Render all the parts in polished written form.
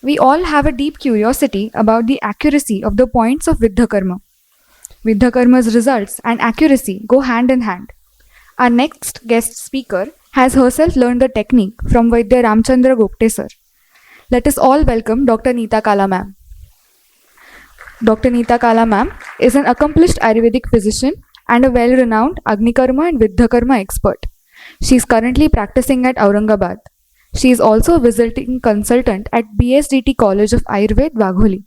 We all have a deep curiosity about the accuracy of the points of Viddhakarma. Viddhakarma's results and accuracy go hand in hand. Our next guest speaker has herself learned the technique from Vaidya Ramchandra Gokte sir. Let us all welcome Dr. Neeta Kala ma'am. Dr. Neeta Kala ma'am is an accomplished Ayurvedic physician and a well-renowned Agnikarma and Viddhakarma expert. She is currently practicing at Aurangabad. She is also a visiting consultant at BSDT College of Ayurveda, Wagholi.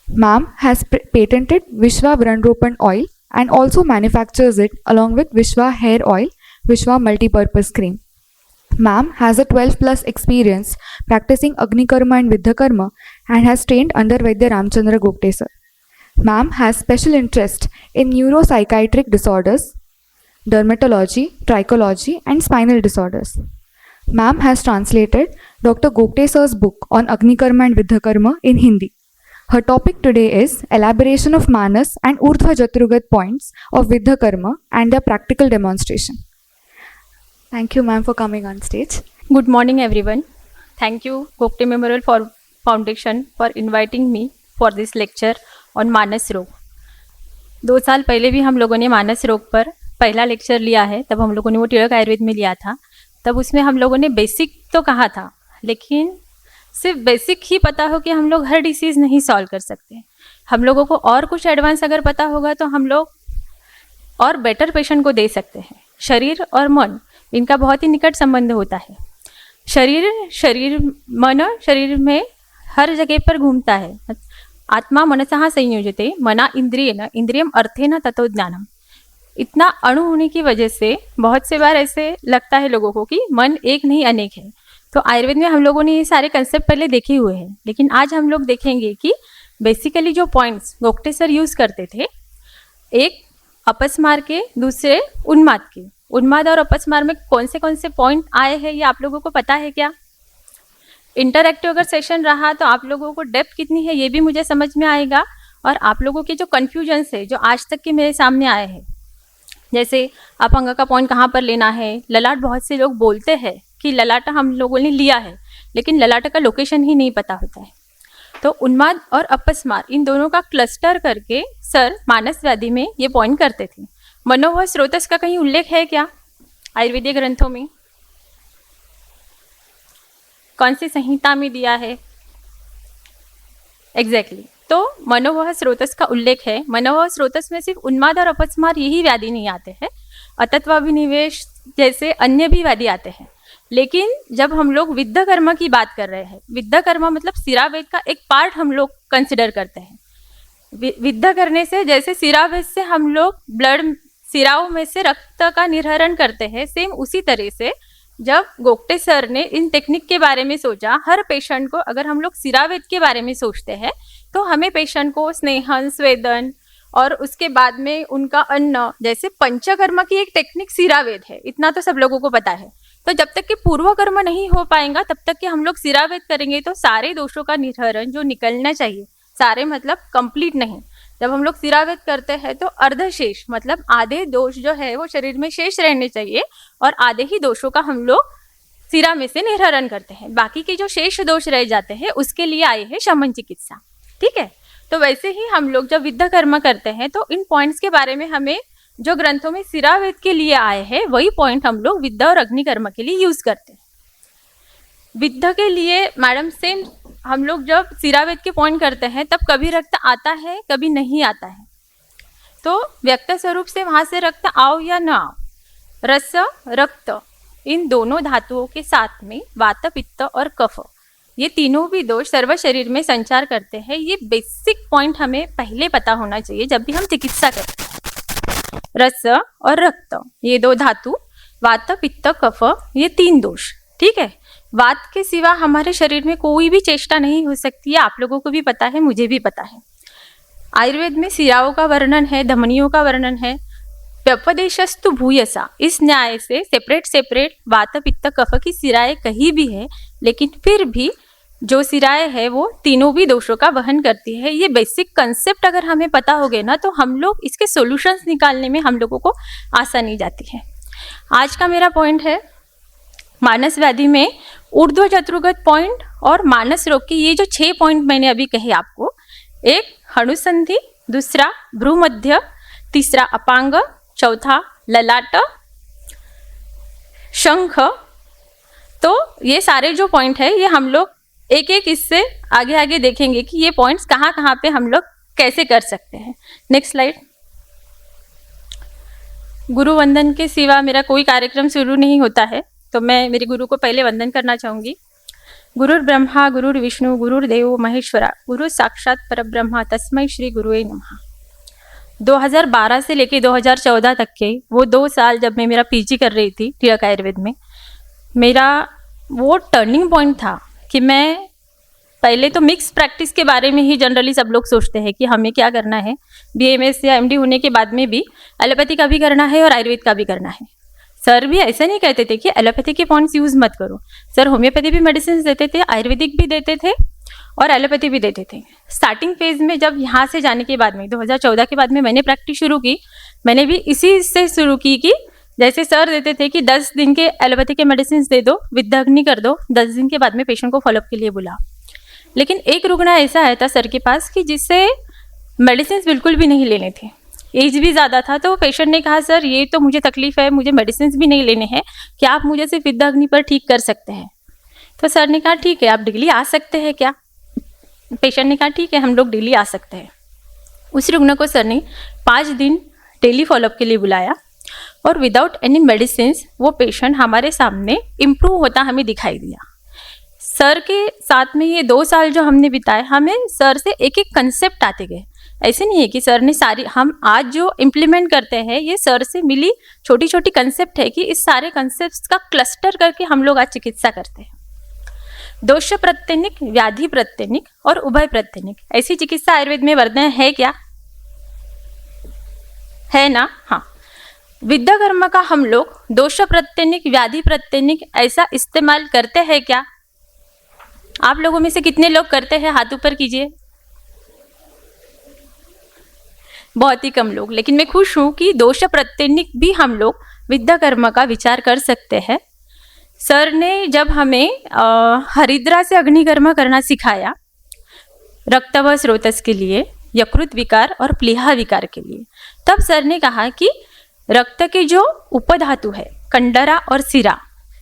Ma'am has patented Vishwa Vranropan oil and also manufactures it along with Vishwa hair oil, Vishwa multipurpose cream. Ma'am has a 12 plus experience practicing Agnikarma and Viddhakarma and has trained under Vaidya Ramchandra Gokte sir. Ma'am has special interest in neuropsychiatric disorders, dermatology, trichology and spinal disorders. Ma'am has translated Dr. Gokte sir's book on Agnikarma and Viddhakarma in Hindi. Her topic today is elaboration of Manas and Urdhva Jatrugat points of Viddhakarma and their practical demonstration. Thank you ma'am for coming on stage. Good morning everyone. Thank you Gokte Memorial Foundation for inviting me for this lecture on मानस रोग. 2 साल पहले भी हम लोगों ने मानस रोग पर पहला लेक्चर लिया है. तब हम लोगों ने वो टिळक आयुर्वेद में लिया था. तब उसमें हम लोगों ने बेसिक तो कहा था, लेकिन सिर्फ बेसिक ही पता हो कि हम लोग हर डिसीज़ नहीं सॉल्व कर सकते. हम लोगों को और कुछ एडवांस अगर पता होगा तो हम लोग और बेटर पेशेंट को दे सकते हैं. शरीर और मन इनका बहुत ही निकट संबंध होता है. शरीर में हर जगह पर घूमता है. आत्मा मनसः संयोजते मना इंद्रियेन इंद्रियम अर्थेन ततो ज्ञानम. इतना अणु होने की वजह से बहुत से बार ऐसे लगता है लोगों को कि मन एक नहीं अनेक है. तो आयुर्वेद में हम लोगों ने ये सारे कंसेप्ट पहले देखे हुए हैं, लेकिन आज हम लोग देखेंगे कि बेसिकली जो पॉइंट्स गोखटे सर यूज़ करते थे, एक अपस्मार के, दूसरे उन्माद के. उन्माद और अपस्मार में कौन से पॉइंट आए हैं ये आप लोगों को पता है क्या? इंटरएक्टिव अगर सेशन रहा तो आप लोगों को डेप्थ कितनी है ये भी मुझे समझ में आएगा. और आप लोगों के जो कन्फ्यूजन्स है जो आज तक के मेरे सामने आए हैं, जैसे अपंग का पॉइंट कहाँ पर लेना है, ललाट. बहुत से लोग बोलते हैं कि ललाटा हम लोगों ने लिया है, लेकिन ललाटा का लोकेशन ही नहीं पता होता है. तो उन्माद और अपस्मार इन दोनों का क्लस्टर करके सर मानस व्याधि में ये पॉइंट करते थे. मनोवह स्रोतस का कहीं उल्लेख है क्या आयुर्वेदिक ग्रंथों में? कौन सी संहिता में दिया है? एग्जैक्टली. तो मनोवह स्रोतस का उल्लेख है. मनोवह स्रोतस में सिर्फ उन्माद और अपस्मार यही व्याधि नहीं आते हैं, अतत्वाभिनिवेश जैसे अन्य भी व्याधि आते हैं. लेकिन जब हम लोग विद्धकर्म की बात कर रहे हैं, विद्धकर्म मतलब सिरावेद का एक पार्ट हम लोग कंसिडर करते हैं. विद्ध करने से जैसे सिरावेद से हम लोग ब्लड सिराओं में से रक्त का निर्हरण करते हैं, सेम उसी तरह से जब गोखटे सर ने इन टेक्निक के बारे में सोचा, हर पेशेंट को अगर हम लोग सिरावेद के बारे में सोचते हैं तो हमें पेशेंट को स्नेहन, स्वेदन और उसके बाद में उनका अन्न जैसे पंचकर्म की एक टेक्निक सिरावेद है, इतना तो सब लोगों को पता है. तो जब तक कि पूर्व कर्म नहीं हो पाएगा तब तक कि हम लोग सिरावेद करेंगे तो सारे दोषों का निर्हरण जो निकलना चाहिए, सारे मतलब कंप्लीट नहीं. जब हम लोग सिरावेद करते हैं तो अर्धशेष मतलब आधे दोष जो है वो शरीर में शेष रहने चाहिए और आधे ही दोषों का हम लोग सिरा में से निर्हरण करते हैं. बाकी के जो शेष दोष रह जाते हैं उसके लिए आए हैं शमन चिकित्सा. ठीक है. तो वैसे ही हम लोग जब विद्ध कर्म करते हैं तो इन पॉइंट्स के बारे में हमें जो ग्रंथों में सिरावेद के लिए आए हैं वही पॉइंट हम लोग विद्ध और अग्निकर्म के लिए यूज करते हैं. विद्ध के लिए मैडम सेम हम लोग जब सिरावेद के पॉइंट करते हैं तब कभी रक्त आता है, कभी नहीं आता है. तो व्यक्त स्वरूप से वहां से रक्त आओ या ना आओ, रस रक्त इन दोनों धातुओं के साथ में वात, पित्त और कफ ये तीनों भी दोष सर्व शरीर में संचार करते हैं. ये बेसिक पॉइंट हमें पहले पता होना चाहिए जब भी हम चिकित्सा करते हैं. रस और रक्त ये 2 धातु, वात, पित्त, कफ ये 3 दोष. ठीक है. वात के सिवा हमारे शरीर में कोई भी चेष्टा नहीं हो सकती है. आप लोगों को भी पता है, मुझे भी पता है. आयुर्वेद में सिराओं का वर्णन है, धमनियों का वर्णन है. व्यपदेशस्तु भूयसा इस न्याय से सेपरेट वात, पित्त, कफ की सिराएं कहीं भी है, लेकिन फिर भी जो सिराएं है वो तीनों भी दोषों का वहन करती है. ये बेसिक कंसेप्ट अगर हमें पता हो गए ना तो हम लोग इसके सॉल्यूशंस निकालने में हम लोगों को आसानी जाती है. आज का मेरा पॉइंट है मानस व्याधि में ऊर्ध्व चतुर्गत पॉइंट और मानस रोग की ये जो 6 पॉइंट मैंने अभी कहे आपको, एक हणुसंधि, दूसरा भ्रूमध्य, तीसरा अपांग, चौथा ललाट, शंख। तो ये सारे जो पॉइंट है ये हम लोग एक एक इससे आगे आगे देखेंगे कि ये पॉइंट्स कहाँ कहाँ पे हम लोग कैसे कर सकते हैं। Next slide. गुरु वंदन के सिवा मेरा कोई कार्यक्रम शुरू नहीं होता है, तो मैं मेरे गुरु को पहले वंदन करना चाहूँगी। गुरुर् ब्रह्मा गुरुर् विष्णु गुरुर्देव महेश्वरा गुरु साक्षात परब्रह्मा तस्मै श्री गुरुवे नमः। 2012 से लेके 2014 तक के वो 2 साल जब मैं मेरा पीजी कर रही थी तिलक आयुर्वेद में, मेरा वो टर्निंग पॉइंट था कि मैं पहले तो मिक्स प्रैक्टिस के बारे में ही जनरली सब लोग सोचते हैं कि हमें क्या करना है, बीएमएस या एमडी होने के बाद में भी एलोपैथी का भी करना है और आयुर्वेद का भी करना है। सर भी ऐसा नहीं कहते थे कि एलोपैथी के पॉइंट्स यूज़ मत करो, सर होम्योपैथी भी मेडिसिन देते थे, आयुर्वेदिक भी देते थे और एलोपैथी भी देते थे। स्टार्टिंग फेज में जब यहाँ से जाने के बाद में 2014 के बाद में मैंने प्रैक्टिस शुरू की, मैंने भी इसी से शुरू की कि जैसे सर देते थे कि 10 दिन के एलोपैथी के मेडिसिन दे दो, विद्याग्नि कर दो, 10 दिन के बाद में पेशेंट को फॉलोअप के लिए बुलाओ। लेकिन एक रुग्ण ऐसा आया था सर के पास कि जिससे मेडिसिन बिल्कुल भी नहीं लेने थे, एज भी ज़्यादा था, तो पेशेंट ने कहा सर ये तो मुझे तकलीफ है, मुझे मेडिसिन भी नहीं लेने हैं, क्या आप मुझे सिर्फ विद्याग्नि पर ठीक कर सकते हैं? तो सर ने कहा ठीक है, आप डेली आ सकते हैं क्या? पेशेंट ने कहा ठीक है, हम लोग डेली आ सकते हैं। उस रुग्ण को सर ने 5 दिन डेली फॉलोअप के लिए बुलाया और विदाउट एनी मेडिसिन वो पेशेंट हमारे सामने इम्प्रूव होता हमें दिखाई दिया। सर के साथ में ये 2 साल जो हमने बिताए, हमें सर से एक एक कंसेप्ट आते गए। ऐसे नहीं है कि सर ने सारी, हम आज जो इम्प्लीमेंट करते हैं ये सर से मिली छोटी छोटी कंसेप्ट है कि इस सारे कंसेप्ट का क्लस्टर करके हम लोग आज चिकित्सा करते हैं। दोष प्रत्यनिक, व्याधि प्रत्यनिक और उभय प्रत्यनिक, ऐसी चिकित्सा आयुर्वेद में वर्णन है क्या? है ना? हाँ। विद्याकर्म का हम लोग दोष प्रत्यनिक, व्याधि प्रत्यनिक ऐसा इस्तेमाल करते हैं क्या? आप लोगों में से कितने लोग करते हैं? हाथ ऊपर कीजिए। बहुत ही कम लोग। लेकिन मैं खुश हूं कि दोष प्रत्यनिक भी हम लोग विद्याकर्म का विचार कर सकते हैं। सर ने जब हमें हरिद्रा से अग्निकर्म करना सिखाया, रक्त व स्रोतस के लिए, यकृत विकार और प्लीहा विकार के लिए, तब सर ने कहा कि रक्त के जो उपधातु है कंडरा और सिरा,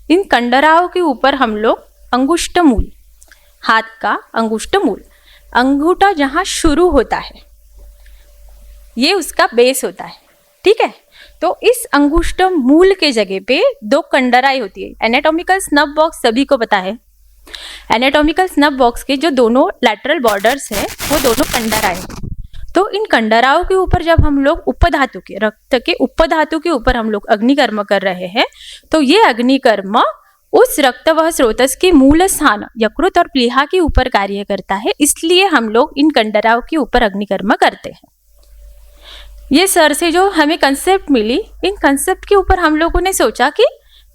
इन कंडराओं के ऊपर हम लोग अंगुष्ठ मूल, हाथ का अंगुष्ठ मूल, अंगूठा जहाँ शुरू होता है ये उसका बेस होता है, ठीक है? तो इस अंगुष्ठ मूल के जगह पे 2 कंडराएं होती है। एनाटॉमिकल स्नब बॉक्स सभी को पता है। एनाटॉमिकल स्नब बॉक्स के जो दोनों लैटरल बॉर्डर्स है वो दोनों कंडराएं हैं। तो इन कंडराओं के ऊपर जब हम लोग उपधातु के, रक्त के उपधातु के ऊपर हम लोग अग्निकर्म कर रहे हैं, तो ये अग्निकर्म उस रक्त व स्रोतस के मूल स्थान यकृत और प्लीहा के ऊपर कार्य करता है, इसलिए हम लोग इन कंडराओं के ऊपर अग्निकर्म करते हैं। ये सर से जो हमें कंसेप्ट मिली, इन कंसेप्ट के ऊपर हम लोगों ने सोचा कि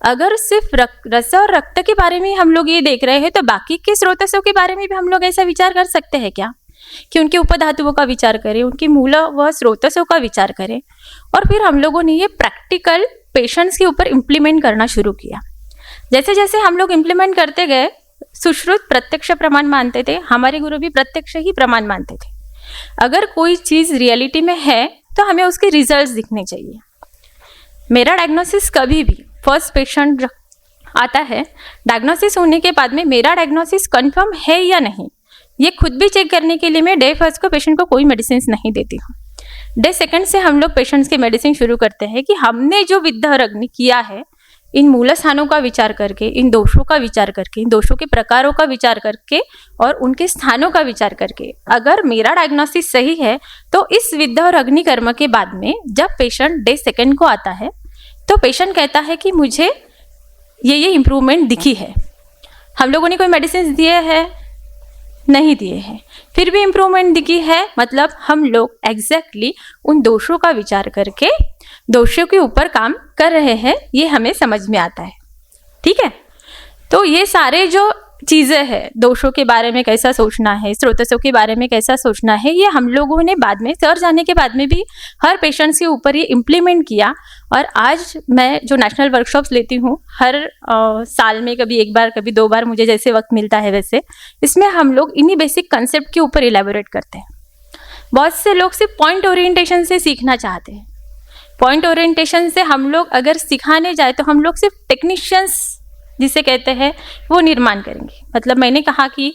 अगर सिर्फ रस और रक्त के बारे में हम लोग ये देख रहे हैं, तो बाकी के स्रोतसों के बारे में भी हम लोग ऐसा विचार कर सकते हैं क्या कि उनके उपधातुओं का विचार करें, उनके मूल व स्रोतसों का विचार करें। और फिर हम लोगों ने ये प्रैक्टिकल पेशेंट्स के ऊपर इम्प्लीमेंट करना शुरू किया। जैसे जैसे हम लोग इम्प्लीमेंट करते गए, सुश्रुत प्रत्यक्ष प्रमाण मानते थे, हमारे गुरु भी प्रत्यक्ष ही प्रमाण मानते थे। अगर कोई चीज़ रियलिटी में है तो हमें उसके रिजल्ट्स दिखने चाहिए। मेरा डायग्नोसिस कभी भी, फर्स्ट पेशेंट आता है, डायग्नोसिस होने के बाद में मेरा डायग्नोसिस कंफर्म है या नहीं, ये खुद भी चेक करने के लिए मैं डे फर्स्ट को पेशेंट को कोई मेडिसिन नहीं देती हूँ। डे सेकंड से हम लोग पेशेंट्स के मेडिसिन शुरू करते हैं कि हमने जो विद्यारग्नि किया है, इन मूल स्थानों का विचार करके, इन दोषों का विचार करके, इन दोषों के प्रकारों का विचार करके और उनके स्थानों का विचार करके, अगर मेरा डायग्नोसिस सही है तो इस विद्या और अग्निकर्म के बाद में जब पेशेंट डे सेकंड को आता है तो पेशेंट कहता है कि मुझे ये इम्प्रूवमेंट दिखी है। हम लोगों ने कोई मेडिसिन दिए हैं? नहीं दिए हैं, फिर भी इम्प्रूवमेंट दिखी है, मतलब हम लोग एग्जैक्टली उन दोषों का विचार करके दोषों के ऊपर काम कर रहे हैं, ये हमें समझ में आता है, ठीक है? तो ये सारे जो चीज़ें हैं, दोषों के बारे में कैसा सोचना है, स्रोतसों के बारे में कैसा सोचना है, ये हम लोगों ने बाद में सर जाने के बाद में भी हर पेशेंट्स के ऊपर ये इम्प्लीमेंट किया। और आज मैं जो नेशनल वर्कशॉप्स लेती हूँ हर साल में, कभी एक बार कभी 2 बार, मुझे जैसे वक्त मिलता है वैसे, इसमें हम लोग इन्हीं बेसिक कंसेप्ट के ऊपर इलेबोरेट करते हैं। बहुत से लोग सिर्फ पॉइंट ओरिएंटेशन से सीखना चाहते हैं। पॉइंट ओरिएंटेशन से हम लोग अगर सिखाने जाए तो हम लोग सिर्फ टेक्नीशियंस जिसे कहते हैं वो निर्माण करेंगे। मतलब मैंने कहा कि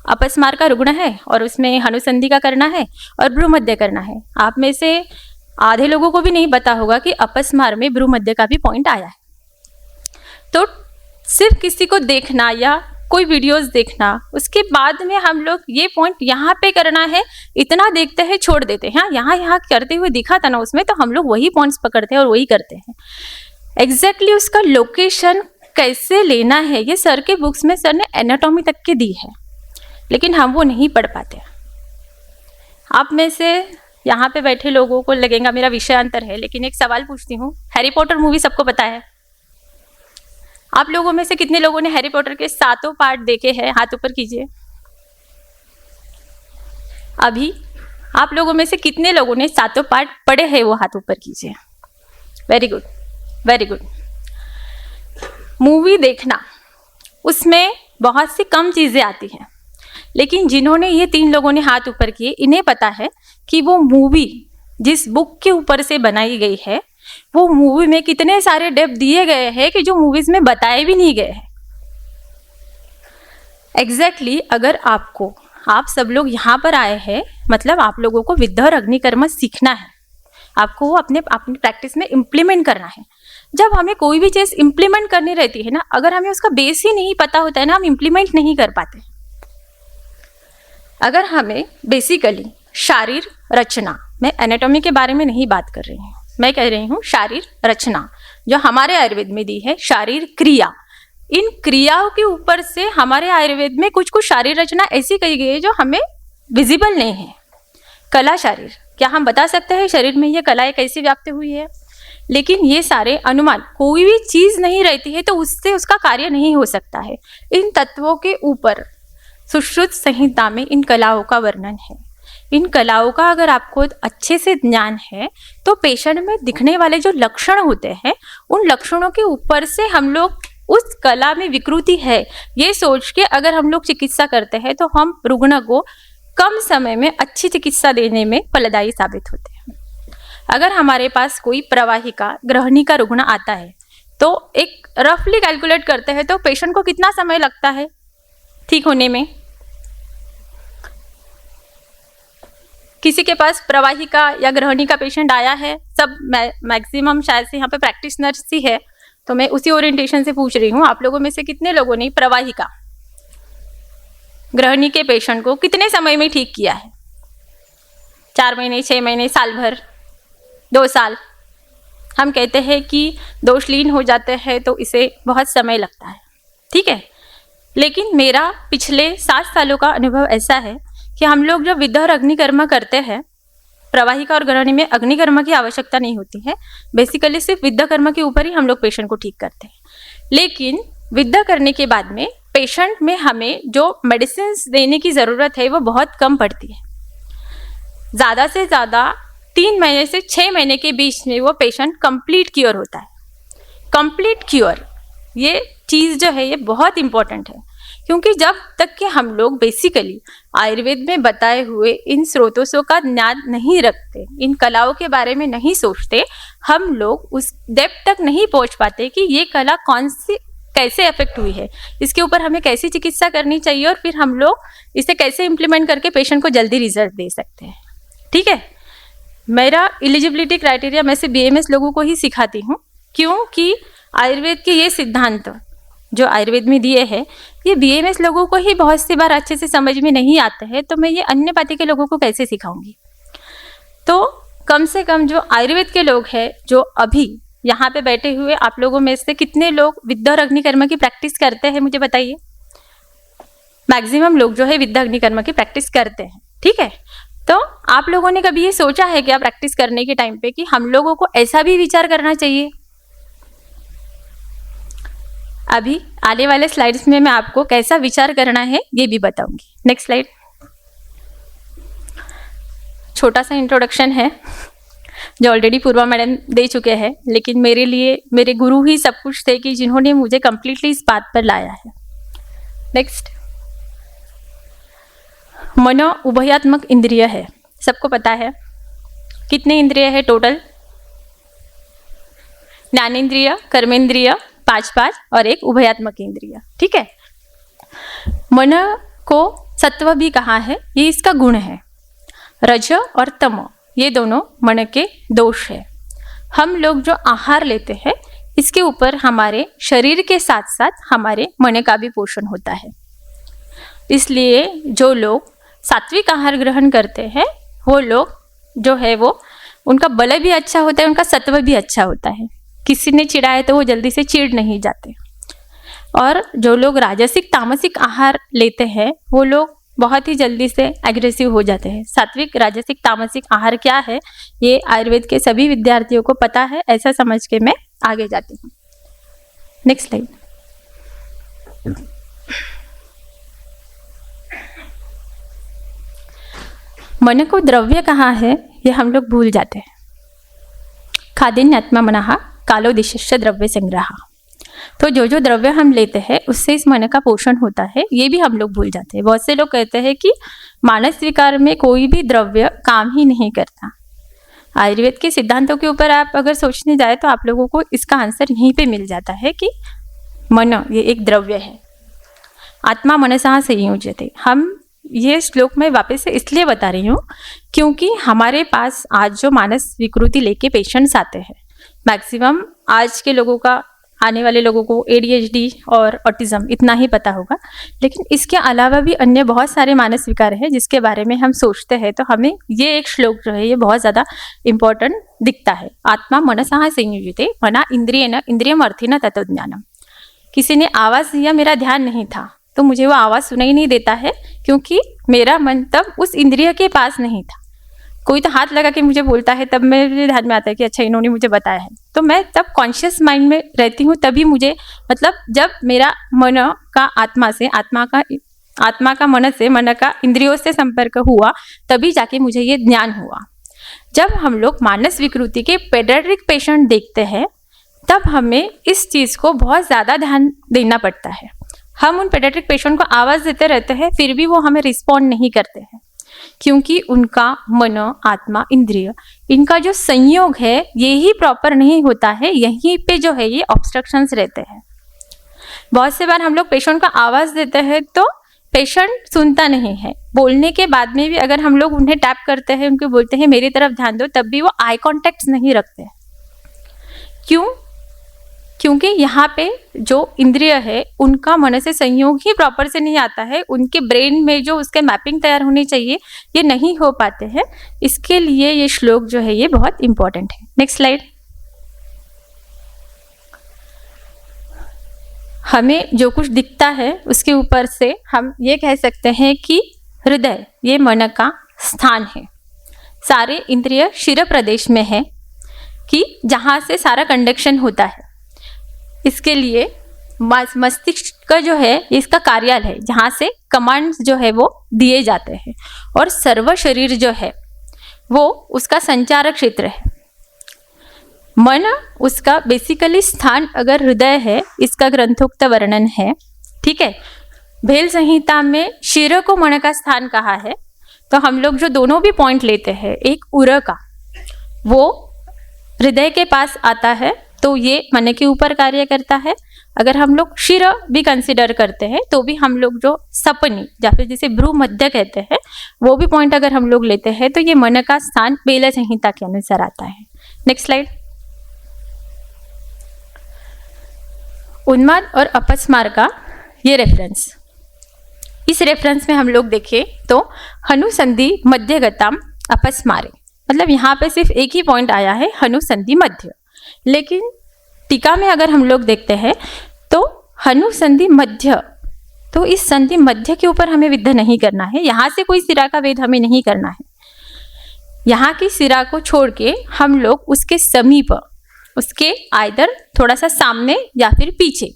अपस्मार का रुग्ण है और उसमें हनुसंधि का करना है और भ्रूमध्य करना है। आप में से आधे लोगों को भी नहीं पता होगा कि अपस्मार में भ्रूमध्य का भी पॉइंट आया है। तो सिर्फ किसी को देखना या कोई वीडियोस देखना, उसके बाद में हम लोग ये पॉइंट यहाँ पे करना है, इतना देखते हैं छोड़ देते हैं। हाँ, यहाँ करते हुए दिखा था ना उसमें, तो हम लोग वही पॉइंट्स पकड़ते हैं और वही करते हैं। एग्जैक्टली उसका लोकेशन कैसे लेना है ये सर के बुक्स में सर ने एनाटॉमी तक के दी है, लेकिन हम वो नहीं पढ़ पाते। आप में से यहाँ पे बैठे लोगों को लगेगा मेरा विषयांतर है, लेकिन एक सवाल पूछती हूँ, हैरी पॉटर मूवी सबको पता है? आप लोगों में से कितने लोगों ने हैरी पॉटर के 7 पार्ट देखे हैं? हाथ ऊपर कीजिए। अभी आप लोगों में से कितने लोगों ने 7 पार्ट पढ़े हैं? वो हाथ ऊपर कीजिए। Very good, very good. Movie देखना, उसमें बहुत सी कम चीजें आती हैं, लेकिन जिन्होंने ये 3 लोगों ने हाथ ऊपर किए, इन्हें पता है कि वो मूवी जिस बुक के ऊपर से बनाई गई है, वो मूवी में कितने सारे डेप्थ दिए गए हैं कि जो मूवीज में बताए भी नहीं गए हैं। एग्जैक्टली अगर आप सब लोग यहाँ पर आए हैं, मतलब आप लोगों को विद्या और अग्निकर्म सीखना है, आपको वो अपनी प्रैक्टिस में इम्प्लीमेंट करना है। जब हमें कोई भी चीज इम्प्लीमेंट करनी रहती है ना, अगर हमें उसका बेस ही नहीं पता होता है ना, हम इम्प्लीमेंट नहीं कर पाते। अगर हमें बेसिकली शारीर रचना, मैं एनाटॉमी के बारे में नहीं बात कर रही हूँ, मैं कह रही हूँ शारीर रचना जो हमारे आयुर्वेद में दी है, शारीर क्रिया, इन क्रियाओं के ऊपर से हमारे आयुर्वेद में कुछ कुछ शारीर रचना ऐसी कही गई है जो हमें विजिबल नहीं है। कला शारीर, क्या हम बता सकते हैं शरीर में ये कलाएं कैसी व्याप्त हुई है? लेकिन ये सारे अनुमान, कोई भी चीज नहीं रहती है तो उससे उसका कार्य नहीं हो सकता है। इन तत्वों के ऊपर सुश्रुत संहिता में इन कलाओं का वर्णन है। इन कलाओं का अगर आपको अच्छे से ज्ञान है तो पेशेंट में दिखने वाले जो लक्षण होते हैं, उन लक्षणों के ऊपर से हम लोग उस कला में विकृति है ये सोच के अगर हम लोग चिकित्सा करते हैं तो हम रुग्ण को कम समय में अच्छी चिकित्सा देने में फलदायी साबित होते हैं। अगर हमारे पास कोई प्रवाहिका ग्रहणी का रुग्ण आता है तो एक रफली कैलकुलेट करते हैं तो पेशेंट को कितना समय लगता है ठीक होने में? किसी के पास प्रवाहिका या ग्रहणी का पेशेंट आया है, सब मैक्सिमम शायद से यहाँ पे प्रैक्टिस नर्स ही है, तो मैं उसी ओरिएंटेशन से पूछ रही हूँ, आप लोगों में से कितने लोगों ने प्रवाहिका ग्रहणी के पेशेंट को कितने समय में ठीक किया है? 4 महीने, 6 महीने, साल भर, 2 साल? हम कहते हैं कि दोषलीन हो जाते हैं तो इसे बहुत समय लगता है, ठीक है। लेकिन मेरा पिछले 7 सालों का अनुभव ऐसा है कि हम लोग जब विद्या और अग्निकर्म करते हैं, प्रवाहिका और ग्रहणी में अग्निकर्म की आवश्यकता नहीं होती है, बेसिकली सिर्फ विद्या कर्म के ऊपर ही हम लोग पेशेंट को ठीक करते हैं। लेकिन विद्या करने के बाद में पेशेंट में हमें जो मेडिसिन देने की ज़रूरत है वो बहुत कम पड़ती है। ज़्यादा से ज़्यादा 3 महीने से 6 महीने के बीच में वो पेशेंट कंप्लीट क्योर होता है। कंप्लीट क्योर ये चीज़ जो है ये बहुत इंपॉर्टेंट है, क्योंकि जब तक कि हम लोग बेसिकली आयुर्वेद में बताए हुए इन स्रोतों का ज्ञान नहीं रखते, इन कलाओं के बारे में नहीं सोचते, हम लोग उस डेप्थ तक नहीं पहुंच पाते कि ये कला कौन सी कैसे अफेक्ट हुई है, इसके ऊपर हमें कैसी चिकित्सा करनी चाहिए और फिर हम लोग इसे कैसे इम्प्लीमेंट करके पेशेंट को जल्दी रिजल्ट दे सकते हैं। ठीक है, मेरा एलिजिबिलिटी क्राइटेरिया मैं से BAMS लोगों को ही सिखाती हूँ, क्योंकि आयुर्वेद के ये सिद्धांत जो आयुर्वेद में दिए हैं ये BAMS लोगों को ही बहुत सी बार अच्छे से समझ में नहीं आते हैं, तो मैं ये अन्य पार्टी के लोगों को कैसे सिखाऊंगी। तो कम से कम जो आयुर्वेद के लोग हैं, जो अभी यहाँ पे बैठे हुए आप लोगों में से कितने लोग विद्या और अग्निकर्म की प्रैक्टिस करते हैं मुझे बताइए। मैक्सिमम लोग जो है विद्या अग्निकर्म की प्रैक्टिस करते हैं, ठीक है। तो आप लोगों ने कभी ये सोचा है क्या प्रैक्टिस करने के टाइम पे कि हम लोगों को ऐसा भी विचार करना चाहिए, अभी आने वाले स्लाइड्स में मैं आपको कैसा विचार करना है ये भी बताऊंगी। Next slide. छोटा सा इंट्रोडक्शन है जो ऑलरेडी पूर्वा मैडम दे चुके हैं, लेकिन मेरे लिए मेरे गुरु ही सब कुछ थे कि जिन्होंने मुझे कंप्लीटली इस बात पर लाया है। नेक्स्ट। मनो उभयात्मक इंद्रिय है, सबको पता है। कितने इंद्रिय है टोटल? ज्ञानेंद्रिय, कर्मेंद्रिय, 5 और एक उभयात्मक इंद्रिय। ठीक है। मन को सत्व भी कहा है, ये इसका गुण है। रज और तम ये दोनों मन के दोष है। हम लोग जो आहार लेते हैं इसके ऊपर हमारे शरीर के साथ साथ हमारे मन का भी पोषण होता है। इसलिए जो लोग सात्विक आहार ग्रहण करते हैं वो लोग जो है वो उनका बल भी अच्छा होता है, उनका सत्व भी अच्छा होता है। किसी ने चिढ़ा है तो वो जल्दी से चिढ़ नहीं जाते। और जो लोग राजसिक तामसिक आहार लेते हैं वो लोग बहुत ही जल्दी से एग्रेसिव हो जाते हैं। सात्विक राजसिक तामसिक आहार क्या है ये आयुर्वेद के सभी विद्यार्थियों को पता है, ऐसा समझ के मैं आगे जाती हूँ। Next slide. मन को द्रव्य कहा है ये हम लोग भूल जाते हैं। खादिन्यात्मा मनः कालोदिशिष्य द्रव्य संग्रह। तो जो द्रव्य हम लेते हैं उससे इस मन का पोषण होता है, ये भी हम लोग भूल जाते हैं। बहुत से लोग कहते हैं कि मानस विकार में कोई भी द्रव्य काम ही नहीं करता। आयुर्वेद के सिद्धांतों के ऊपर आप अगर सोचने जाए तो आप लोगों को इसका आंसर यहीं पे मिल जाता है कि मन ये एक द्रव्य है। आत्मा मनसा संयुज्यते। हम ये श्लोक मैं वापस से इसलिए बता रही हूँ क्योंकि हमारे पास आज जो मानस विकृति लेके पेशेंट्स आते हैं, मैक्सिमम आज के लोगों का, आने वाले लोगों को ADHD और ऑटिज्म इतना ही पता होगा, लेकिन इसके अलावा भी अन्य बहुत सारे मानस विकार हैं जिसके बारे में हम सोचते हैं। तो हमें ये एक श्लोक जो है ये बहुत ज़्यादा इम्पोर्टेंट दिखता है। आत्मा मनसा संयुज्यते मना इंद्रियेण इंद्रियम अर्थेन तत्त्वज्ञानम। किसी ने आवाज़ दिया, मेरा ध्यान नहीं था तो मुझे वो आवाज़ सुनाई नहीं देता है क्योंकि मेरा मन तब उस इंद्रिय के पास नहीं था। कोई तो हाथ लगा के मुझे बोलता है तब मेरे ध्यान में आता है कि अच्छा इन्होंने मुझे बताया है, तो मैं तब कॉन्शियस माइंड में रहती हूँ। तभी मुझे मतलब जब मेरा मन का आत्मा से आत्मा का मन से मन का इंद्रियों से संपर्क हुआ तभी जाके मुझे ये ज्ञान हुआ। जब हम लोग मानस विकृति के पेडियाट्रिक पेशेंट देखते हैं तब हमें इस चीज़ को बहुत ज़्यादा ध्यान देना पड़ता है। हम उन पेडियाट्रिक पेशेंट को आवाज़ देते रहते हैं फिर भी वो हमें रिस्पॉन्ड नहीं करते हैं क्योंकि उनका मन आत्मा इंद्रिय इनका जो संयोग है ये ही प्रॉपर नहीं होता है। यहीं पे जो है ये ऑब्स्ट्रक्शंस रहते हैं। बहुत से बार हम लोग पेशेंट को आवाज़ देते हैं तो पेशेंट सुनता नहीं है। बोलने के बाद में भी अगर हम लोग उन्हें टैप करते हैं, उनको बोलते हैं मेरी तरफ ध्यान दो, तब भी वो आई कॉन्टैक्ट नहीं रखते हैं। क्यों? क्योंकि यहाँ पे जो इंद्रिय है उनका मन से संयोग ही प्रॉपर से नहीं आता है। उनके ब्रेन में जो उसके मैपिंग तैयार होनी चाहिए ये नहीं हो पाते हैं। इसके लिए ये श्लोक जो है ये बहुत इंपॉर्टेंट है। Next slide. हमें जो कुछ दिखता है उसके ऊपर से हम ये कह सकते हैं कि हृदय ये मन का स्थान है। सारे इंद्रिय शिर प्रदेश में है कि जहाँ से सारा कंडक्शन होता है। इसके लिए मस्तिष्क का जो है ये इसका कार्यालय है जहाँ से कमांड्स जो है वो दिए जाते हैं और सर्व शरीर जो है वो उसका संचारक क्षेत्र है। मन उसका बेसिकली स्थान अगर हृदय है, इसका ग्रंथोक्त वर्णन है। ठीक है। भेल संहिता में शिर को मन का स्थान कहा है। तो हम लोग जो दोनों भी पॉइंट लेते हैं, एक उर का वो हृदय के पास आता है तो ये मन के ऊपर कार्य करता है। अगर हम लोग शिर भी कंसिडर करते हैं तो भी हम लोग जो सपनी या फिर जिसे भ्रू मध्य कहते हैं वो भी पॉइंट अगर हम लोग लेते हैं तो ये मन का स्थान बेल संहिता के अनुसार आता है। Next slide. उन्माद और अपस्मार का ये रेफरेंस, इस रेफरेंस में हम लोग देखें तो हनुसंधि मध्यगताम अपस्मारे, मतलब यहाँ पे सिर्फ एक ही पॉइंट आया है हनुसंधि मध्य। लेकिन टीका में अगर हम लोग देखते हैं तो हनुसंधि मध्य, तो इस संधि मध्य के ऊपर हमें विद्ध नहीं करना है। यहाँ से कोई सिरा का वेद हमें नहीं करना है। यहाँ की सिरा को छोड़ के हम लोग उसके समीप, उसके आइदर थोड़ा सा सामने या फिर पीछे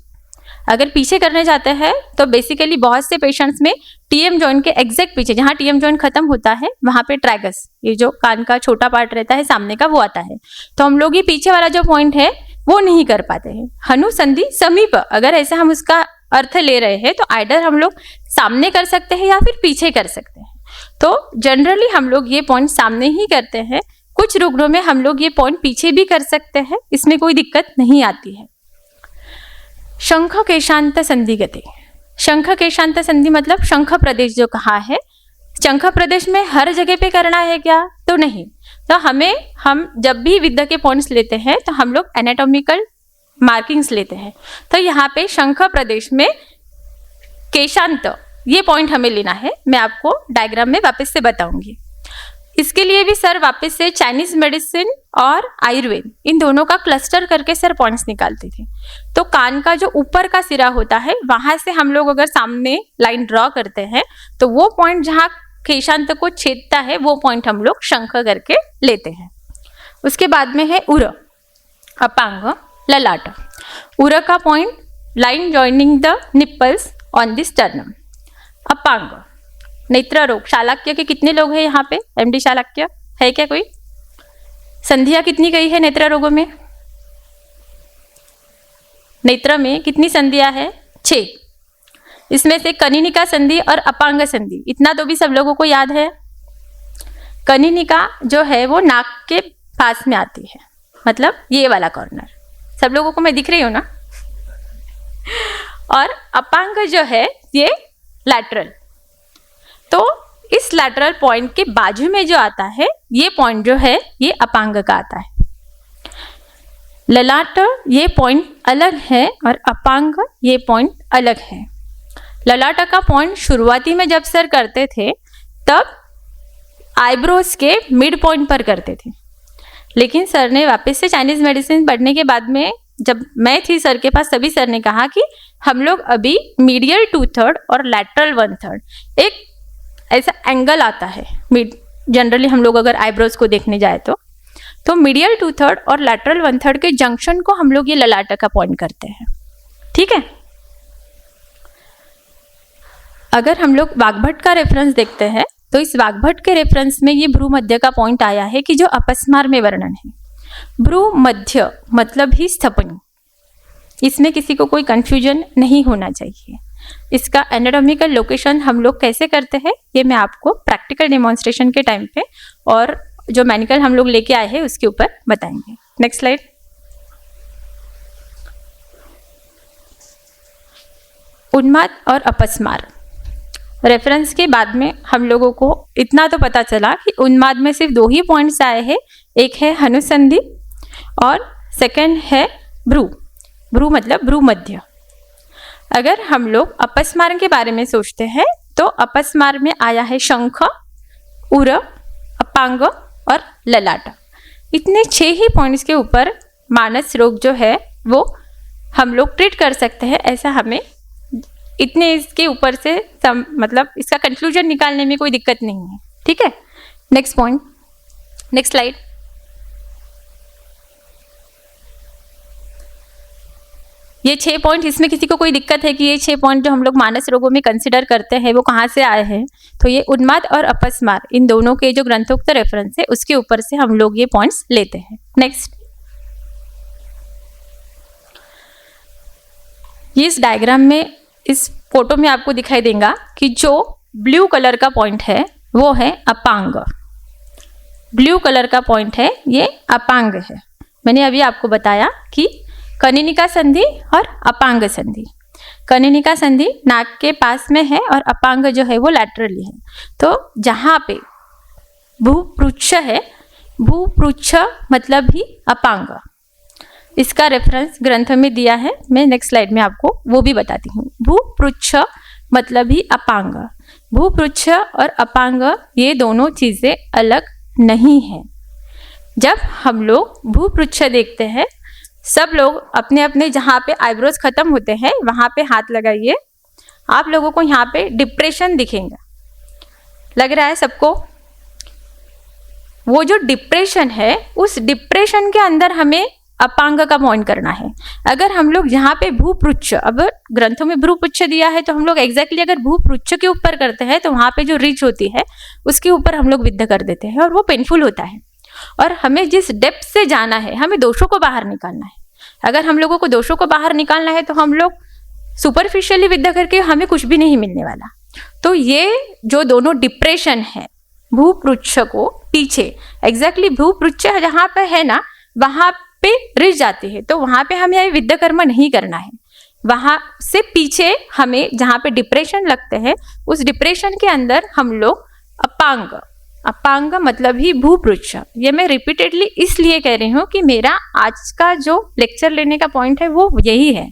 अगर पीछे करने जाते हैं तो बेसिकली बहुत से पेशेंट्स में टीएम जॉइंट के एग्जैक्ट पीछे, जहाँ टीएम जॉइंट खत्म होता है वहां पे ट्रैगस, ये जो कान का छोटा पार्ट रहता है सामने का, वो आता है। तो हम लोग ये पीछे वाला जो पॉइंट है वो नहीं कर पाते हैं। हनु संधि समीप, अगर ऐसे हम उसका अर्थ ले रहे हैं तो आइडर हम लोग सामने कर सकते हैं या फिर पीछे कर सकते हैं। तो जनरली हम लोग ये पॉइंट सामने ही करते हैं। कुछ रुग्णों में हम लोग ये पॉइंट पीछे भी कर सकते हैं, इसमें कोई दिक्कत नहीं आती है। शंख केशांत संधि गति। शंख केशांत संधि मतलब शंख प्रदेश जो कहा है, शंख प्रदेश में हर जगह पे करना है क्या? तो नहीं। तो हम जब भी विद्या के पॉइंट्स लेते हैं तो हम लोग एनाटॉमिकल मार्किंग्स लेते हैं। तो यहाँ पे शंख प्रदेश में केशांत ये पॉइंट हमें लेना है। मैं आपको डायग्राम में वापस से बताऊंगी। इसके लिए भी सर वापस से चाइनीज मेडिसिन और आयुर्वेद इन दोनों का क्लस्टर करके सर पॉइंट्स निकालते थे। तो कान का जो ऊपर का सिरा होता है वहां से हम लोग अगर सामने लाइन ड्रॉ करते हैं तो वो पॉइंट जहाँ केशांत को छेदता है वो पॉइंट हम लोग शंख करके लेते हैं। उसके बाद में है उर, अपांग, ललाट। उर का point line joining the nipples on the sternum. Apang नेत्र रोग, शालाक्य के कितने लोग हैं यहाँ पे? एमडी शालाक्य है क्या कोई? संधियां कितनी गई है नेत्र रोगों में? नेत्र में कितनी संधियां है? 6। इसमें से कनिनिका संधि और अपांग संधि, इतना तो भी सब लोगों को याद है। कनिनिका जो है वो नाक के पास में आती है, मतलब ये वाला कॉर्नर। सब लोगों को मैं दिख रही हूँ ना? और अपांग जो है ये लैटरल। तो इस लैटरल पॉइंट के बाजू में जो आता है ये पॉइंट जो है ये अपांग का आता है। ललाट ये पॉइंट अलग है और अपांग ये पॉइंट अलग है। ललाट का पॉइंट शुरुआती में जब सर करते थे तब आईब्रोज के मिड पॉइंट पर करते थे, लेकिन सर ने वापस से चाइनीज मेडिसिन पढ़ने के बाद में जब मैं थी सर के पास तभी सर ने कहा कि हम लोग अभी मीडियल 2/3 और लैटरल 1/3 एक ऐसा एंगल आता है। जनरली हम लोग अगर आईब्रोज को देखने जाए तो मीडियल 2/3 और लैटरल 1/3 के जंक्शन को हम लोग ये ललाट का पॉइंट करते हैं। ठीक है। अगर हम लोग वाग्भट का रेफरेंस देखते हैं तो इस वाग्भट के रेफरेंस में ये भ्रूमध्य का पॉइंट आया है कि जो अपस्मार में वर्णन है। भ्रूमध्य मतलब ही स्थपनी, इसमें किसी को कोई कंफ्यूजन नहीं होना चाहिए। इसका एनाटॉमिकल लोकेशन हम लोग कैसे करते हैं ये मैं आपको प्रैक्टिकल डेमोन्स्ट्रेशन के टाइम पे और जो मैनुअल हम लोग लेके आए हैं उसके ऊपर बताएंगे। Next slide. उन्माद और अपस्मार रेफरेंस के बाद में हम लोगों को इतना तो पता चला कि उन्माद में सिर्फ 2 ही पॉइंट्स आए हैं। एक है हनुसंधि और सेकंड है भ्रू मतलब भ्रूमध्य। अगर हम लोग अपस्मार के बारे में सोचते हैं तो अपस्मार में आया है शंख, उर, अपांग और ललाट। इतने 6 ही पॉइंट्स के ऊपर मानस रोग जो है वो हम लोग ट्रीट कर सकते हैं। ऐसा हमें इतने इसके ऊपर से मतलब इसका कंक्लूजन निकालने में कोई दिक्कत नहीं है। ठीक है। Next point, next slide. ये 6 पॉइंट, इसमें किसी को कोई दिक्कत है कि ये 6 पॉइंट जो हम लोग मानस रोगों में कंसिडर करते हैं वो कहाँ से आए हैं? तो ये उन्माद और अपस्मार इन दोनों के जो ग्रंथोक्त रेफरेंस है उसके ऊपर से हम लोग ये पॉइंट्स लेते हैं। नेक्स्ट, इस डायग्राम में इस फोटो में आपको दिखाई देगा कि जो ब्लू कलर का पॉइंट है वो है अपांग। ब्लू कलर का पॉइंट है ये अपांग है। मैंने अभी आपको बताया कि कनिनिका संधि और अपांग संधि। कनिनिका संधि नाक के पास में है और अपांग जो है वो लैटरली है। तो जहाँ पे भूपृच्छ है, भूपृच्छ मतलब ही अपांग, इसका रेफरेंस ग्रंथ में दिया है। मैं नेक्स्ट स्लाइड में आपको वो भी बताती हूँ। भूपृच्छ मतलब ही अपांग। भूपृच्छ और अपांग ये दोनों चीजें अलग नहीं है। जब हम लोग भूपृच्छ देखते हैं, सब लोग अपने अपने जहाँ पे आईब्रोज खत्म होते हैं वहां पे हाथ लगाइए। आप लोगों को यहाँ पे डिप्रेशन दिखेगा, लग रहा है सबको? वो जो डिप्रेशन है उस डिप्रेशन के अंदर हमें अपांग का पॉइंट करना है। अगर हम लोग यहाँ पे भूपृच्छ, अब ग्रंथों में भूपृच्छ दिया है तो हम लोग एग्जैक्टली अगर भूपृच्छ के ऊपर करते हैं तो वहां पे जो रिज होती है उसके ऊपर हम लोग विद्ध कर देते हैं और वो पेनफुल होता है। और हमें जिस डेप्थ से जाना है, हमें दोषों को बाहर निकालना है। अगर हम लोगों को दोषों को बाहर निकालना है तो हम लोग सुपरफिशियली विद्या करके हमें कुछ भी नहीं मिलने वाला। तो ये जो दोनों डिप्रेशन है, भूपृच्छ को पीछे एग्जैक्टली भूपृच्छ जहाँ पे है ना, वहां पे रिज जाती है, तो वहां पे हमें ये विद्या कर्म नहीं करना है। वहां से पीछे हमें जहाँ पे डिप्रेशन लगते हैं, उस डिप्रेशन के अंदर हम लोग अपांग, अपांग मतलब ही भूपृच्छ। ये मैं रिपीटेडली इसलिए कह रही हूँ कि मेरा आज का जो लेक्चर लेने का पॉइंट है वो यही है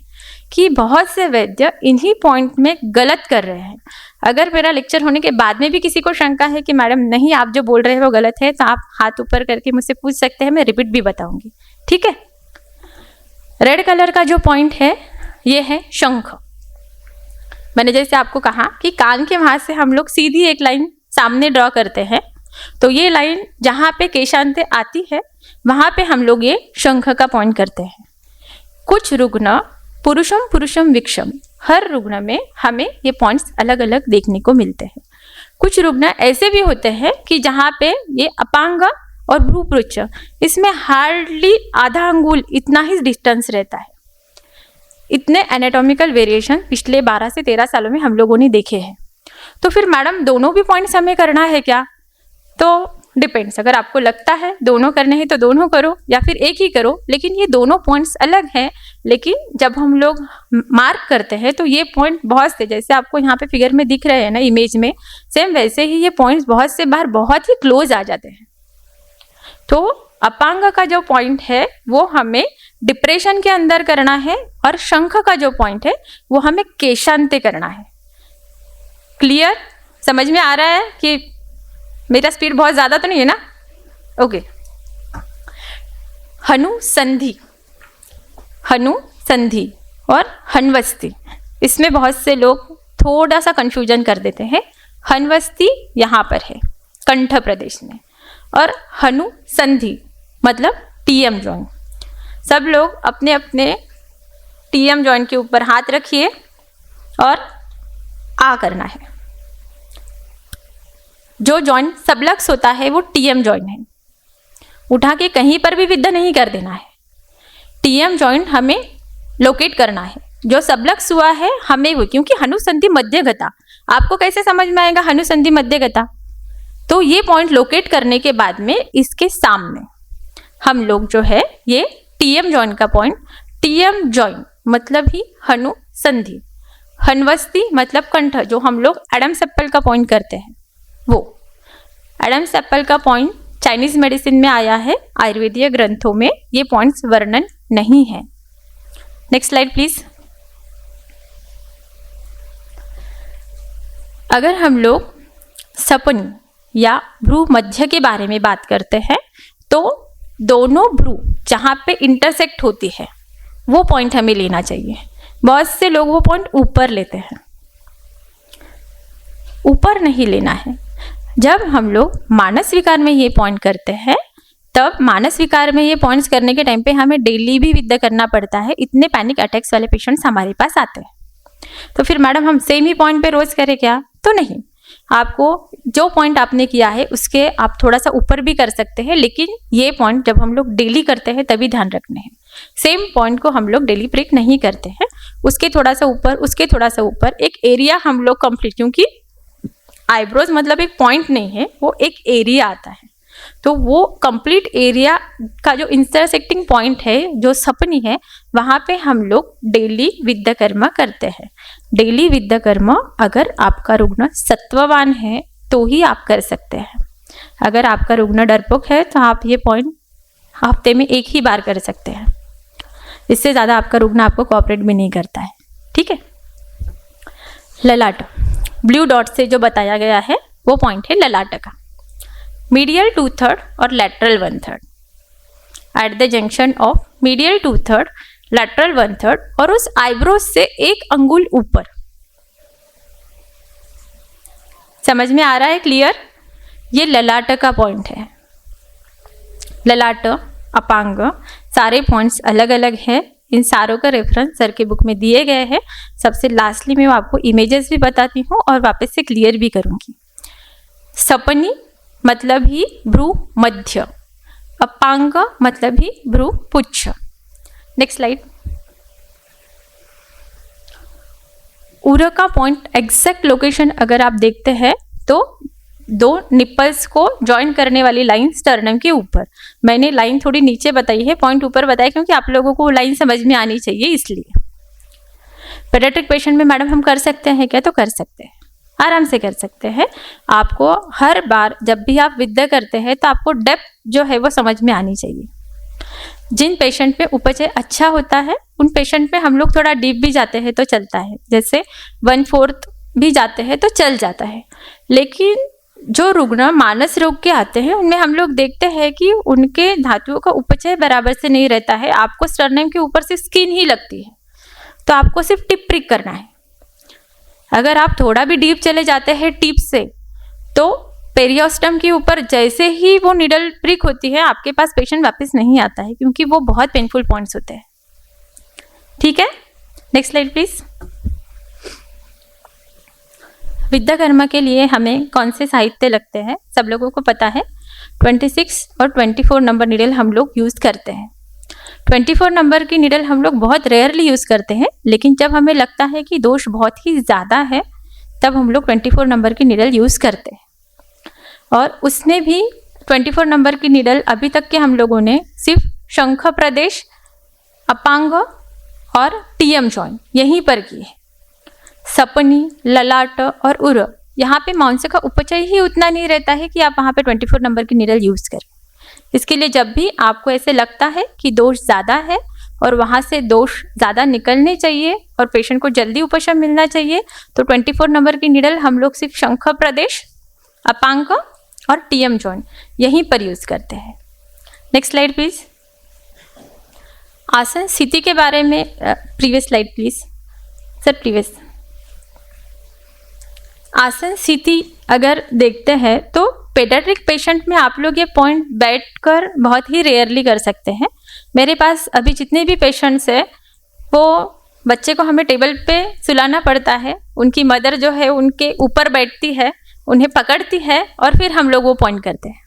कि बहुत से वैद्य इन्हीं पॉइंट में गलत कर रहे हैं। अगर मेरा लेक्चर होने के बाद में भी किसी को शंका है कि मैडम नहीं आप जो बोल रहे हैं वो गलत है, तो आप हाथ ऊपर करके मुझसे पूछ सकते हैं, मैं रिपीट भी बताऊंगी। ठीक है। रेड कलर का जो पॉइंट है ये है शंख। मैंने जैसे आपको कहा कि कान के वहां से हम लोग सीधी एक लाइन सामने ड्रॉ करते हैं, तो ये लाइन जहां पे केशांत आती है वहां पे हम लोग ये शंख का पॉइंट करते हैं। कुछ रुग्ण पुरुषम पुरुषम विक्षम, हर रुग्ण में हमें ये पॉइंट्स अलग अलग देखने को मिलते हैं। कुछ रुग्ण ऐसे भी होते हैं कि जहाँ पे ये अपांग और भ्रूपृच्छ, इसमें हार्डली आधा अंगुल इतना ही डिस्टेंस रहता है। इतने एनाटॉमिकल वेरिएशन पिछले 12 से 13 सालों में हम लोगों ने देखे हैं। तो फिर मैडम दोनों भी पॉइंट्स हमें करना है क्या? तो डिपेंड्स, अगर आपको लगता है दोनों करने हैं तो दोनों करो या फिर एक ही करो, लेकिन ये दोनों पॉइंट्स अलग हैं। लेकिन जब हम लोग मार्क करते हैं तो ये पॉइंट बहुत से, जैसे आपको यहाँ पे फिगर में दिख रहे हैं ना इमेज में, सेम वैसे ही ये पॉइंट्स बहुत से बार बहुत ही क्लोज आ जाते हैं। तो अपांग का जो पॉइंट है वो हमें डिप्रेशन के अंदर करना है और शंख का जो पॉइंट है वो हमें केशांते करना है। क्लियर? समझ में आ रहा है कि मेरा स्पीड बहुत ज्यादा तो नहीं है ना? ओके। हनुसंधि, हनुसंधि और हनवस्ती, इसमें बहुत से लोग थोड़ा सा कंफ्यूजन कर देते हैं। हनवस्ती यहाँ पर है कंठ प्रदेश में, और हनुसंधि मतलब टीएम जॉइंट। सब लोग अपने अपने टीएम जॉइंट के ऊपर हाथ रखिए और आ करना है। जो जॉइंट सबलक्स होता है वो टीएम जॉइंट है, उठा के कहीं पर भी विद्ध नहीं कर देना है। टीएम जॉइंट हमें लोकेट करना है। जो सबलक्स हुआ है हमें वो, क्योंकि हनुसंधि मध्यगता, आपको कैसे समझ में आएगा हनुसंधि मध्यगता? तो ये पॉइंट लोकेट करने के बाद में इसके सामने हम लोग जो है ये टीएम जॉइंट का पॉइंट, टीएम जॉइंट मतलब ही हनुसंधि, हनवस्ती मतलब कंठ, जो हम लोग एडम्स एप्पल का पॉइंट करते हैं वो। एडम्स एप्पल का पॉइंट चाइनीज मेडिसिन में आया है, आयुर्वेदीय ग्रंथों में ये पॉइंट्स वर्णन नहीं है। Next slide please. अगर हम लोग सपनी या भ्रू मध्य के बारे में बात करते हैं तो दोनों भ्रू जहाँ पे इंटरसेक्ट होती है वो पॉइंट हमें लेना चाहिए। बहुत से लोग वो पॉइंट ऊपर लेते हैं, ऊपर नहीं लेना है। जब हम लोग मानस विकार में ये पॉइंट करते हैं, तब मानस विकार में ये पॉइंट्स करने के टाइम पे हमें डेली भी विद्या करना पड़ता है। इतने पैनिक अटैक्स वाले पेशेंट्स हमारे पास आते हैं। तो फिर मैडम हम सेम ही पॉइंट पे रोज करें क्या? तो नहीं, आपको जो पॉइंट आपने किया है उसके आप थोड़ा सा ऊपर भी कर सकते हैं, लेकिन ये पॉइंट जब हम लोग डेली करते हैं तभी ध्यान रखने हैं। सेम पॉइंट को हम लोग डेली ब्रेक नहीं करते हैं, उसके थोड़ा सा ऊपर, उसके थोड़ा सा ऊपर एक एरिया हम लोग कंप्लीट, क्योंकि आईब्रोज मतलब एक पॉइंट नहीं है, वो एक एरिया आता है। तो वो कंप्लीट एरिया का जो इंटरसेक्टिंग पॉइंट है, जो सपनी है, वहाँ पे हम लोग डेली विद्या कर्म करते हैं। डेली विद्या कर्म अगर आपका रुग्ण सत्ववान है तो ही आप कर सकते हैं। अगर आपका रुग्ण डरपोक है तो आप ये पॉइंट हफ्ते में एक ही बार कर सकते हैं, इससे ज़्यादा आपका रुग्ण आपको कोऑपरेट भी नहीं करता है। ठीक है। ललाट, ब्लू डॉट से जो बताया गया है वो पॉइंट है ललाट का। मीडियल 2/3 और lateral 1/3, at the junction of medial 2/3 lateral 1/3 और उस आईब्रोज से एक अंगुल ऊपर। समझ में आ रहा है? क्लियर? ये ललाट का पॉइंट है। ललाट अपांग, सारे पॉइंट्स अलग अलग है। इन सारों का रेफरेंस सर के बुक में दिए गए हैं। सबसे लास्टली मैं आपको इमेजेस भी बताती हूँ और वापस से क्लियर भी करूँगी। सपनी मतलब ही भ्रू मध्य, अपांग मतलब ही भ्रू पुच्छ। Next slide. उर का पॉइंट एग्जैक्ट लोकेशन अगर आप देखते हैं तो दो निप्पल्स को ज्वाइन करने वाली लाइन स्टर्नम के ऊपर। मैंने लाइन थोड़ी नीचे बताई है, पॉइंट ऊपर बताया क्योंकि आप लोगों को वो लाइन समझ में आनी चाहिए, इसलिए। पेडियाट्रिक पेशेंट में मैडम हम कर सकते हैं क्या? तो कर सकते हैं, आराम से कर सकते हैं। आपको हर बार जब भी आप विद्या करते हैं तो आपको डेप्थ जो है वो समझ में आनी चाहिए। जिन पेशेंट में उपचय अच्छा होता है उन पेशेंट में हम लोग थोड़ा डीप भी जाते हैं तो चलता है, जैसे 1/4 भी जाते हैं तो चल जाता है। लेकिन जो रुग्ण मानस रोग के आते हैं उनमें हम लोग देखते हैं कि उनके धातुओं का उपचय बराबर से नहीं रहता है। आपको स्टर्नम के ऊपर से स्किन ही लगती है, तो आपको सिर्फ टिप प्रिक करना है। अगर आप थोड़ा भी डीप चले जाते हैं टिप से तो पेरियोस्टम के ऊपर जैसे ही वो निडल प्रिक होती है आपके पास पेशेंट वापस नहीं आता है, क्योंकि वो बहुत पेनफुल पॉइंट्स होते हैं। ठीक है, नेक्स्ट स्लाइड प्लीज। विद्याकर्मा के लिए हमें कौन से साहित्य लगते हैं? सब लोगों को पता है 26 और 24 नंबर निडल हम लोग यूज करते हैं। 24 नंबर की निडल हम लोग बहुत रेयरली यूज करते हैं, लेकिन जब हमें लगता है कि दोष बहुत ही ज्यादा है तब हम लोग 24 नंबर की निडल यूज करते हैं। और उसमें भी 24 नंबर की निडल अभी तक के हम लोगों ने सिर्फ शंख प्रदेश, अपांग और टीएम जॉइंट यहीं पर की है। सपनी, ललाट और उर, यहाँ पे मांस का उपचय ही उतना नहीं रहता है कि आप वहाँ पे 24 नंबर की निडल यूज करें। इसके लिए जब भी आपको ऐसे लगता है कि दोष ज़्यादा है और वहाँ से दोष ज़्यादा निकलने चाहिए और पेशेंट को जल्दी उपशम मिलना चाहिए, तो 24 नंबर की निडल हम लोग सिर्फ शंख प्रदेश, अपांग और टीएम जॉइंट यहीं पर यूज करते हैं। Next slide please. आसन स्थिति के बारे में previous slide please sir, previous. आसन स्थिति अगर देखते हैं तो पेडियाट्रिक पेशेंट में आप लोग ये पॉइंट बैठकर बहुत ही रेयरली कर सकते हैं। मेरे पास अभी जितने भी पेशेंट्स हैं वो बच्चे को हमें टेबल पे सुलाना पड़ता है, उनकी मदर जो है उनके ऊपर बैठती है, उन्हें पकड़ती है और फिर हम लोग वो पॉइंट करते हैं।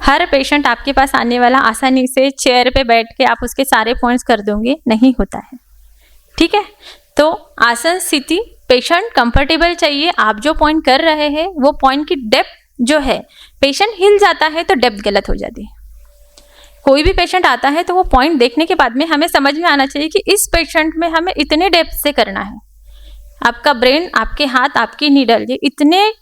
हर पेशेंट आपके पास आने वाला आसानी से चेयर पे बैठ के आप उसके सारे पॉइंट्स कर दोगे, नहीं होता है। ठीक है, तो आसन स्थिति पेशेंट कंफर्टेबल चाहिए। आप जो पॉइंट कर रहे हैं वो पॉइंट की डेप्थ जो है, पेशेंट हिल जाता है तो डेप्थ गलत हो जाती है। कोई भी पेशेंट आता है तो वो पॉइंट देखने के बाद में हमें समझ में आना चाहिए कि इस पेशेंट में हमें इतने डेप्थ से करना है। आपका ब्रेन, आपके हाथ, आपकी नीडल, ये इतने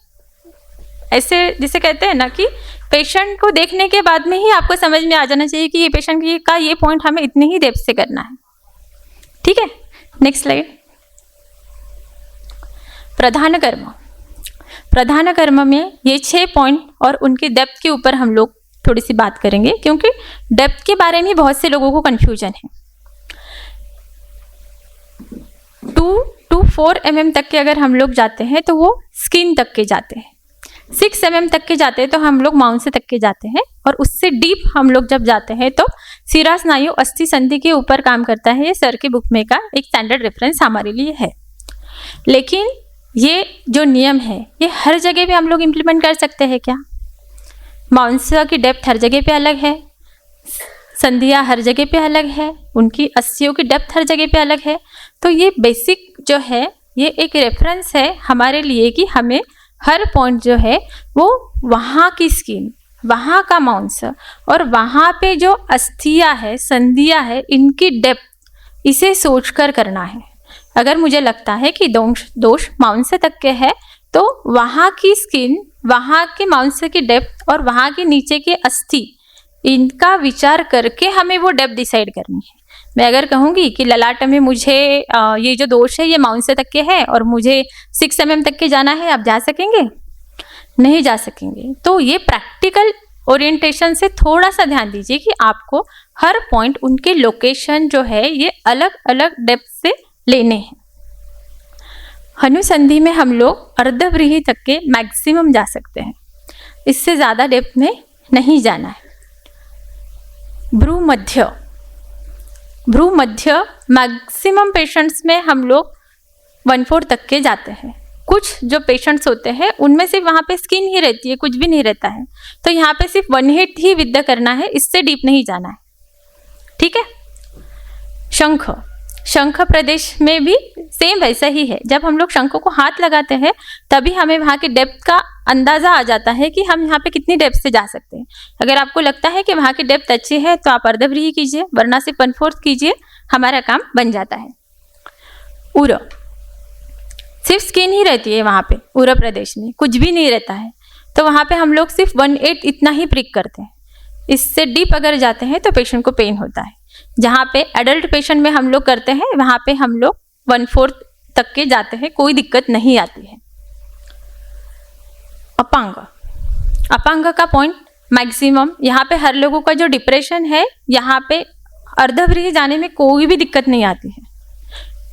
ऐसे जिसे कहते हैं ना कि पेशेंट को देखने के बाद में ही आपको समझ में आ जाना चाहिए कि ये पेशेंट का ये पॉइंट हमें इतने ही डेप्थ से करना है। ठीक है, नेक्स्ट स्लाइड। प्रधान कर्म। प्रधान कर्म में ये 6 पॉइंट और उनके डेप्थ के ऊपर हम लोग थोड़ी सी बात करेंगे, क्योंकि डेप्थ के बारे में बहुत से लोगों को कंफ्यूजन है। 2 to 4 mm तक के अगर हम लोग जाते हैं तो वो स्किन तक के जाते हैं। 6 mm तक के जाते हैं तो हम लोग मांस तक के जाते हैं, और उससे डीप हम लोग जब जाते हैं तो सिरा स्नायु अस्थि संधि के ऊपर काम करता है। ये सर के बुक में का एक स्टैंडर्ड रेफरेंस हमारे लिए है। लेकिन ये जो नियम है ये हर जगह पे हम लोग इम्प्लीमेंट कर सकते हैं क्या? मांस की डेप्थ हर जगह पे अलग है, संधियाँ हर जगह पे अलग है, उनकी अस्थियों की डेप्थ हर जगह पे अलग है। तो ये बेसिक जो है ये एक रेफरेंस है हमारे लिए कि हमें हर पॉइंट जो है वो वहाँ की स्किन, वहाँ का मांस और वहाँ पे जो अस्थियाँ है, संधियाँ है, इनकी डेप्थ इसे सोचकर करना है। अगर मुझे लगता है कि दोष मांस तक के है तो वहाँ की स्किन, वहाँ के मांस की डेप्थ और वहाँ के नीचे के अस्थि, इनका विचार करके हमें वो डेप्थ डिसाइड करनी है। मैं अगर कहूँगी कि ललाट में मुझे ये जो दोष है ये मांस तक के है और मुझे 6 mm तक के जाना है, आप जा सकेंगे? नहीं जा सकेंगे। तो ये प्रैक्टिकल ओरिएंटेशन से थोड़ा सा ध्यान दीजिए कि आपको हर पॉइंट उनके लोकेशन जो है ये अलग अलग डेप्थ से लेने हैं। हनुसंधि में हम लोग अर्धव्रीहि तक के मैक्सिमम जा सकते हैं, इससे ज़्यादा डेप्थ में नहीं जाना है। भ्रूमध्य मैक्सिमम पेशेंट्स में हम लोग 1/4 तक के जाते हैं। कुछ जो पेशेंट्स होते हैं उनमें सिर्फ वहाँ पे स्किन ही रहती है, कुछ भी नहीं रहता है, तो यहाँ पे सिर्फ 1/8 ही विद्या करना है, इससे डीप नहीं जाना है। ठीक है। शंख प्रदेश में भी सेम वैसा ही है। जब हम लोग शंख को हाथ लगाते हैं तभी हमें वहाँ के डेप्थ का अंदाजा आ जाता है कि हम यहाँ पे कितनी डेप्थ से जा सकते हैं। अगर आपको लगता है कि वहाँ की डेप्थ अच्छी है तो आप अर्धव्रीहि कीजिए, वरना सिर्फ 1/4 कीजिए, हमारा काम बन जाता है। उर, सिर्फ स्किन ही रहती है वहाँ पे, उर प्रदेश में कुछ भी नहीं रहता है, तो वहाँ पे हम लोग सिर्फ 1/8 इतना ही प्रिक करते हैं। इससे डीप अगर जाते हैं तो पेशेंट को पेन होता है। जहाँ पे एडल्ट पेशेंट में हम लोग करते हैं वहाँ पे हम लोग 1/4 तक के जाते हैं, कोई दिक्कत नहीं आती है। अपांग का पॉइंट मैक्सिमम, यहाँ पे हर लोगों का जो डिप्रेशन है, यहाँ पे अर्धव्रीहि जाने में कोई भी दिक्कत नहीं आती है।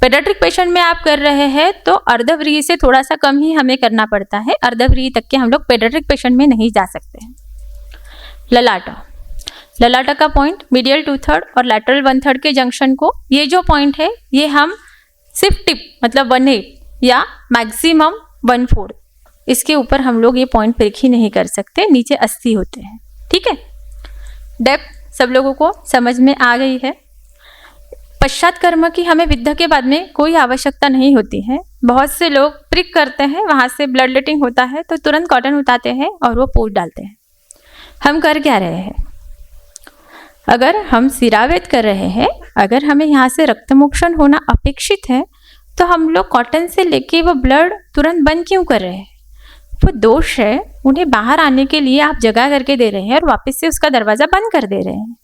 पेडियाट्रिक पेशेंट में आप कर रहे हैं तो अर्धव्रीहि से थोड़ा सा कम ही हमें करना पड़ता है, अर्धव्रीहि तक के हम लोग पेडियाट्रिक पेशेंट में नहीं जा सकते हैं। ललाटा का पॉइंट मीडियल 2/3 और लैटरल 1/3 के जंक्शन को, ये जो पॉइंट है ये हम सिर्फ टिप मतलब 1/8 या मैक्सिमम 1/4, इसके ऊपर हम लोग ये पॉइंट प्रिक ही नहीं कर सकते, नीचे 80 होते हैं। ठीक है। डेप्थ सब लोगों को समझ में आ गई है। पश्चात कर्म की हमें विद्या के बाद में कोई आवश्यकता नहीं होती है। बहुत से लोग प्रिक करते हैं, वहाँ से ब्लड लेटिंग होता है तो तुरंत कॉटन उतारते हैं और वो पोस्ट डालते हैं। हम कर क्या रहे हैं? अगर हम सिरावेद कर रहे हैं, अगर हमें यहाँ से रक्तमोक्षण होना अपेक्षित है, तो हम लोग कॉटन से लेके वो ब्लड तुरंत बंद क्यों कर रहे हैं? वो दोष है, उन्हें बाहर आने के लिए आप जगह करके दे रहे हैं और वापस से उसका दरवाज़ा बंद कर दे रहे हैं,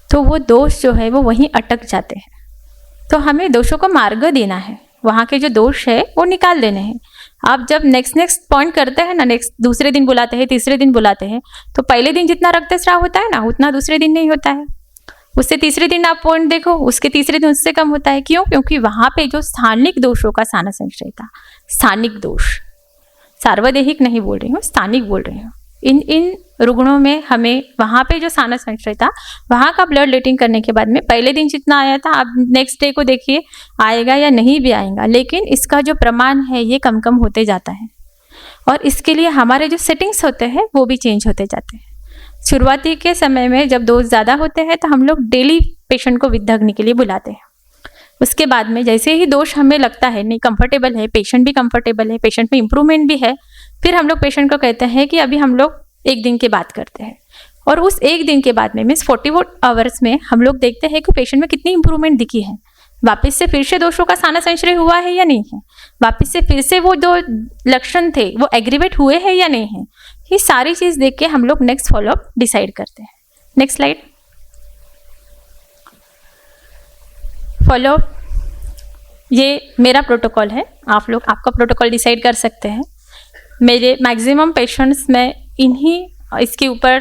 तो वो दोष जो है वो वहीं अटक जाते हैं। तो हमें दोषों को मार्ग देना है, वहाँ के जो दोष है वो निकाल देने हैं। आप जब नेक्स्ट पॉइंट करते हैं ना, नेक्स्ट दूसरे दिन बुलाते हैं, तीसरे दिन बुलाते हैं, तो पहले दिन जितना रक्तस्राव होता है ना, उतना दूसरे दिन नहीं होता है। उससे तीसरे दिन आप पॉइंट देखो, उसके तीसरे दिन उससे कम होता है। क्यों? क्योंकि वहाँ पे जो स्थानिक दोषों का साना संशय था, स्थानिक दोष, सार्वदेहिक नहीं बोल रही हूँ, स्थानिक बोल रही हूँ। इन रुग्णों में हमें वहाँ पे जो साना संशय था, वहाँ का ब्लड लेटिंग करने के बाद में पहले दिन जितना आया था, आप नेक्स्ट डे को देखिए आएगा या नहीं भी आएगा, लेकिन इसका जो प्रमाण है ये कम कम होते जाता है। और इसके लिए हमारे जो सेटिंग्स होते हैं वो भी चेंज होते जाते हैं। शुरुआती के समय में जब डोज ज़्यादा होते हैं तो हम लोग डेली पेशेंट को विद्याग्नि के लिए बुलाते हैं। उसके बाद में जैसे ही दोष हमें लगता है नहीं कंफर्टेबल है, पेशेंट भी कंफर्टेबल है, पेशेंट में इंप्रूवमेंट भी है, फिर हम लोग पेशेंट को कहते हैं कि अभी हम लोग 1 दिन के बाद करते हैं। और उस 1 दिन के बाद में मीन्स 48 आवर्स में हम लोग देखते हैं कि पेशेंट में कितनी इंप्रूवमेंट दिखी है, वापस से फिर से दोषों का साना संशय हुआ है या नहीं है, वापस से फिर से वो जो लक्षण थे वो एग्रीवेट हुए हैं या नहीं है। ये सारी चीज़ देख के हम लोग नेक्स्ट फॉलोअप डिसाइड करते हैं। Next slide. फॉलोअप, ये मेरा प्रोटोकॉल है, आप लोग आपका प्रोटोकॉल डिसाइड कर सकते हैं। मेरे मैक्सिमम पेशेंट्स मैं इसके ऊपर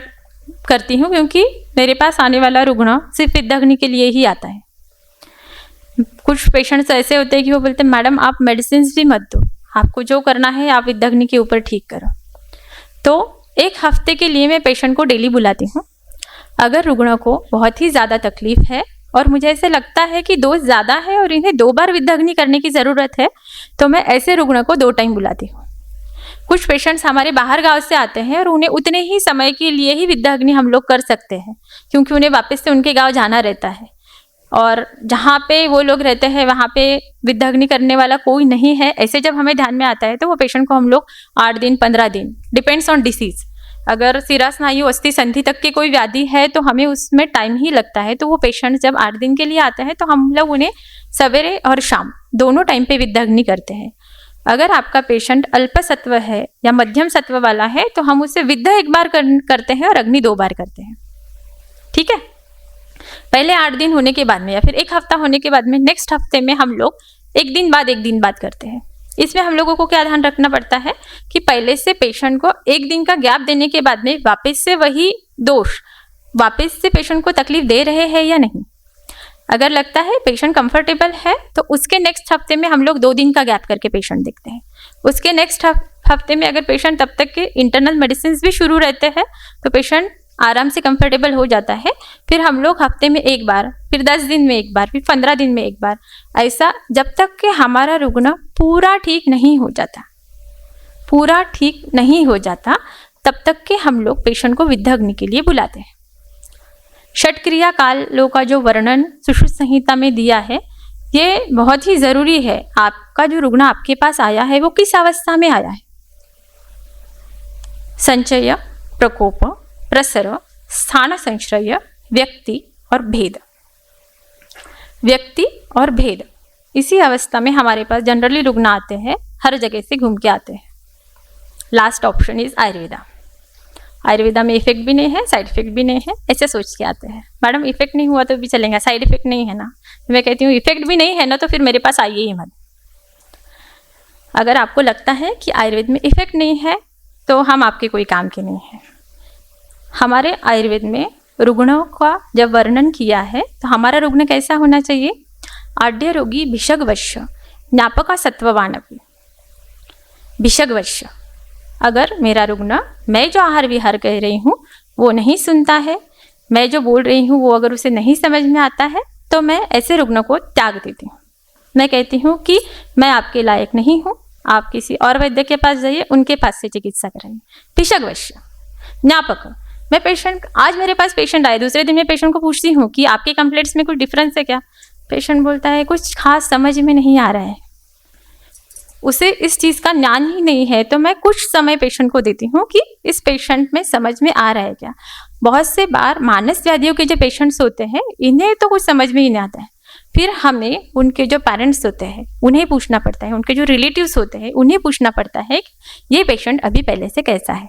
करती हूँ, क्योंकि मेरे पास आने वाला रुग्ण सिर्फ विद्याग्नि के लिए ही आता है। कुछ पेशेंट्स ऐसे होते हैं कि वो बोलते हैं मैडम आप मेडिसिन भी मत दो, आपको जो करना है आप विद्याग्नि के ऊपर ठीक करो। तो 1 हफ्ते के लिए मैं पेशेंट को डेली बुलाती हूँ। अगर रुग्ण को बहुत ही ज़्यादा तकलीफ है और मुझे ऐसे लगता है कि डोज ज़्यादा है और इन्हें 2 बार विद्याग्नि करने की ज़रूरत है, तो मैं ऐसे रुग्ण को 2 टाइम बुलाती हूँ। कुछ पेशेंट्स हमारे बाहर गांव से आते हैं और उन्हें उतने ही समय के लिए ही विद्याग्नि हम लोग कर सकते हैं, क्योंकि उन्हें वापस से उनके गांव जाना रहता है और जहाँ पे वो लोग रहते हैं वहाँ पे विद्याग्नि करने वाला कोई नहीं है। ऐसे जब हमें ध्यान में आता है तो वो पेशेंट को हम लोग 8 दिन 15 दिन, डिपेंड्स ऑन डिसीज। अगर सिरा स्नायु अस्थि संधि तक की कोई व्याधि है तो हमें उसमें टाइम ही लगता है, तो वो पेशेंट जब 8 दिन के लिए आते हैं तो हम लोग उन्हें सवेरे और शाम दोनों टाइम पे विद्याग्नि करते हैं। अगर आपका पेशेंट अल्प सत्व है या मध्यम सत्व वाला है तो हम उसे विद्या 1 बार करते हैं और अग्नि 2 बार करते हैं। ठीक है। पहले 8 दिन होने के बाद में या फिर 1 हफ्ता होने के बाद में नेक्स्ट हफ्ते में हम लोग 1 दिन बाद करते हैं। इसमें हम लोगों को क्या ध्यान रखना पड़ता है कि पहले से पेशेंट को 1 दिन का गैप देने के बाद में वापस से वही दोष वापस से पेशेंट को तकलीफ दे रहे हैं या नहीं। अगर लगता है पेशेंट कंफर्टेबल है तो उसके नेक्स्ट हफ्ते में हम लोग 2 दिन का गैप करके पेशेंट देखते हैं। उसके नेक्स्ट हफ्ते में अगर पेशेंट तब तक के इंटरनल मेडिसिन भी शुरू रहते हैं तो पेशेंट आराम से कंफर्टेबल हो जाता है, फिर हम लोग हफ्ते में एक बार, फिर 10 दिन में एक बार, फिर 15 दिन में एक बार, ऐसा जब तक कि हमारा रुग्ण पूरा ठीक नहीं हो जाता, तब तक के हम लोग पेशेंट को विद्धग्नि के लिए बुलाते हैं। षटक्रिया कालों का जो वर्णन सुश्रुत संहिता में दिया है, ये बहुत ही जरूरी है। आपका जो रुग्ण आपके पास आया है वो किस अवस्था में आया है? संचय, प्रकोप, प्रसर, स्थान संश्रय, व्यक्ति और भेद, इसी अवस्था में हमारे पास जनरली रुग्ण आते हैं, हर जगह से घूम के आते हैं। Last option is Ayurveda. Ayurveda में इफेक्ट भी नहीं है, साइड इफेक्ट भी नहीं है, ऐसे सोच के आते हैं। मैडम इफेक्ट नहीं हुआ तो भी चलेगा, साइड इफेक्ट नहीं है ना। मैं कहती हूँ इफेक्ट भी नहीं है ना, तो फिर मेरे पास आइए ही मत। अगर आपको लगता है कि आयुर्वेद में इफेक्ट नहीं है तो हम आपके कोई काम के नहीं हैं। हमारे आयुर्वेद में रुग्णों का जब वर्णन किया है तो हमारा रुग्ण कैसा होना चाहिए? आड्य रोगी भिषग्वश्य ज्ञापका सत्ववान अपि। भिषग्वश्य, अगर मेरा रुग्ण मैं जो आहार विहार कह रही हूँ वो नहीं सुनता है, मैं जो बोल रही हूँ वो अगर उसे नहीं समझ में आता है, तो मैं ऐसे रुग्ण को त्याग देती हूँ। मैं कहती हूँ कि मैं आपके लायक नहीं हूँ, आप किसी और वैद्य के पास जाइए, उनके पास से चिकित्सा कराइए। भिषग्वश्य ज्ञापक, मैं पेशेंट, आज मेरे पास पेशेंट आए, दूसरे दिन मैं पेशेंट को पूछती हूँ कि आपके कंप्लेंट्स में कुछ डिफरेंस है क्या? पेशेंट बोलता है कुछ खास समझ में नहीं आ रहा है, उसे इस चीज़ का ज्ञान ही नहीं है। तो मैं कुछ समय पेशेंट को देती हूँ कि इस पेशेंट में समझ में आ रहा है क्या। बहुत से बार मानस व्याधियों के जो पेशेंट्स होते हैं, इन्हें तो कुछ समझ में ही नहीं आता है, फिर हमें उनके जो पेरेंट्स होते हैं उन्हें पूछना पड़ता है, उनके जो रिलेटिव्स होते हैं उन्हें पूछना पड़ता है कि ये पेशेंट अभी पहले से कैसा है।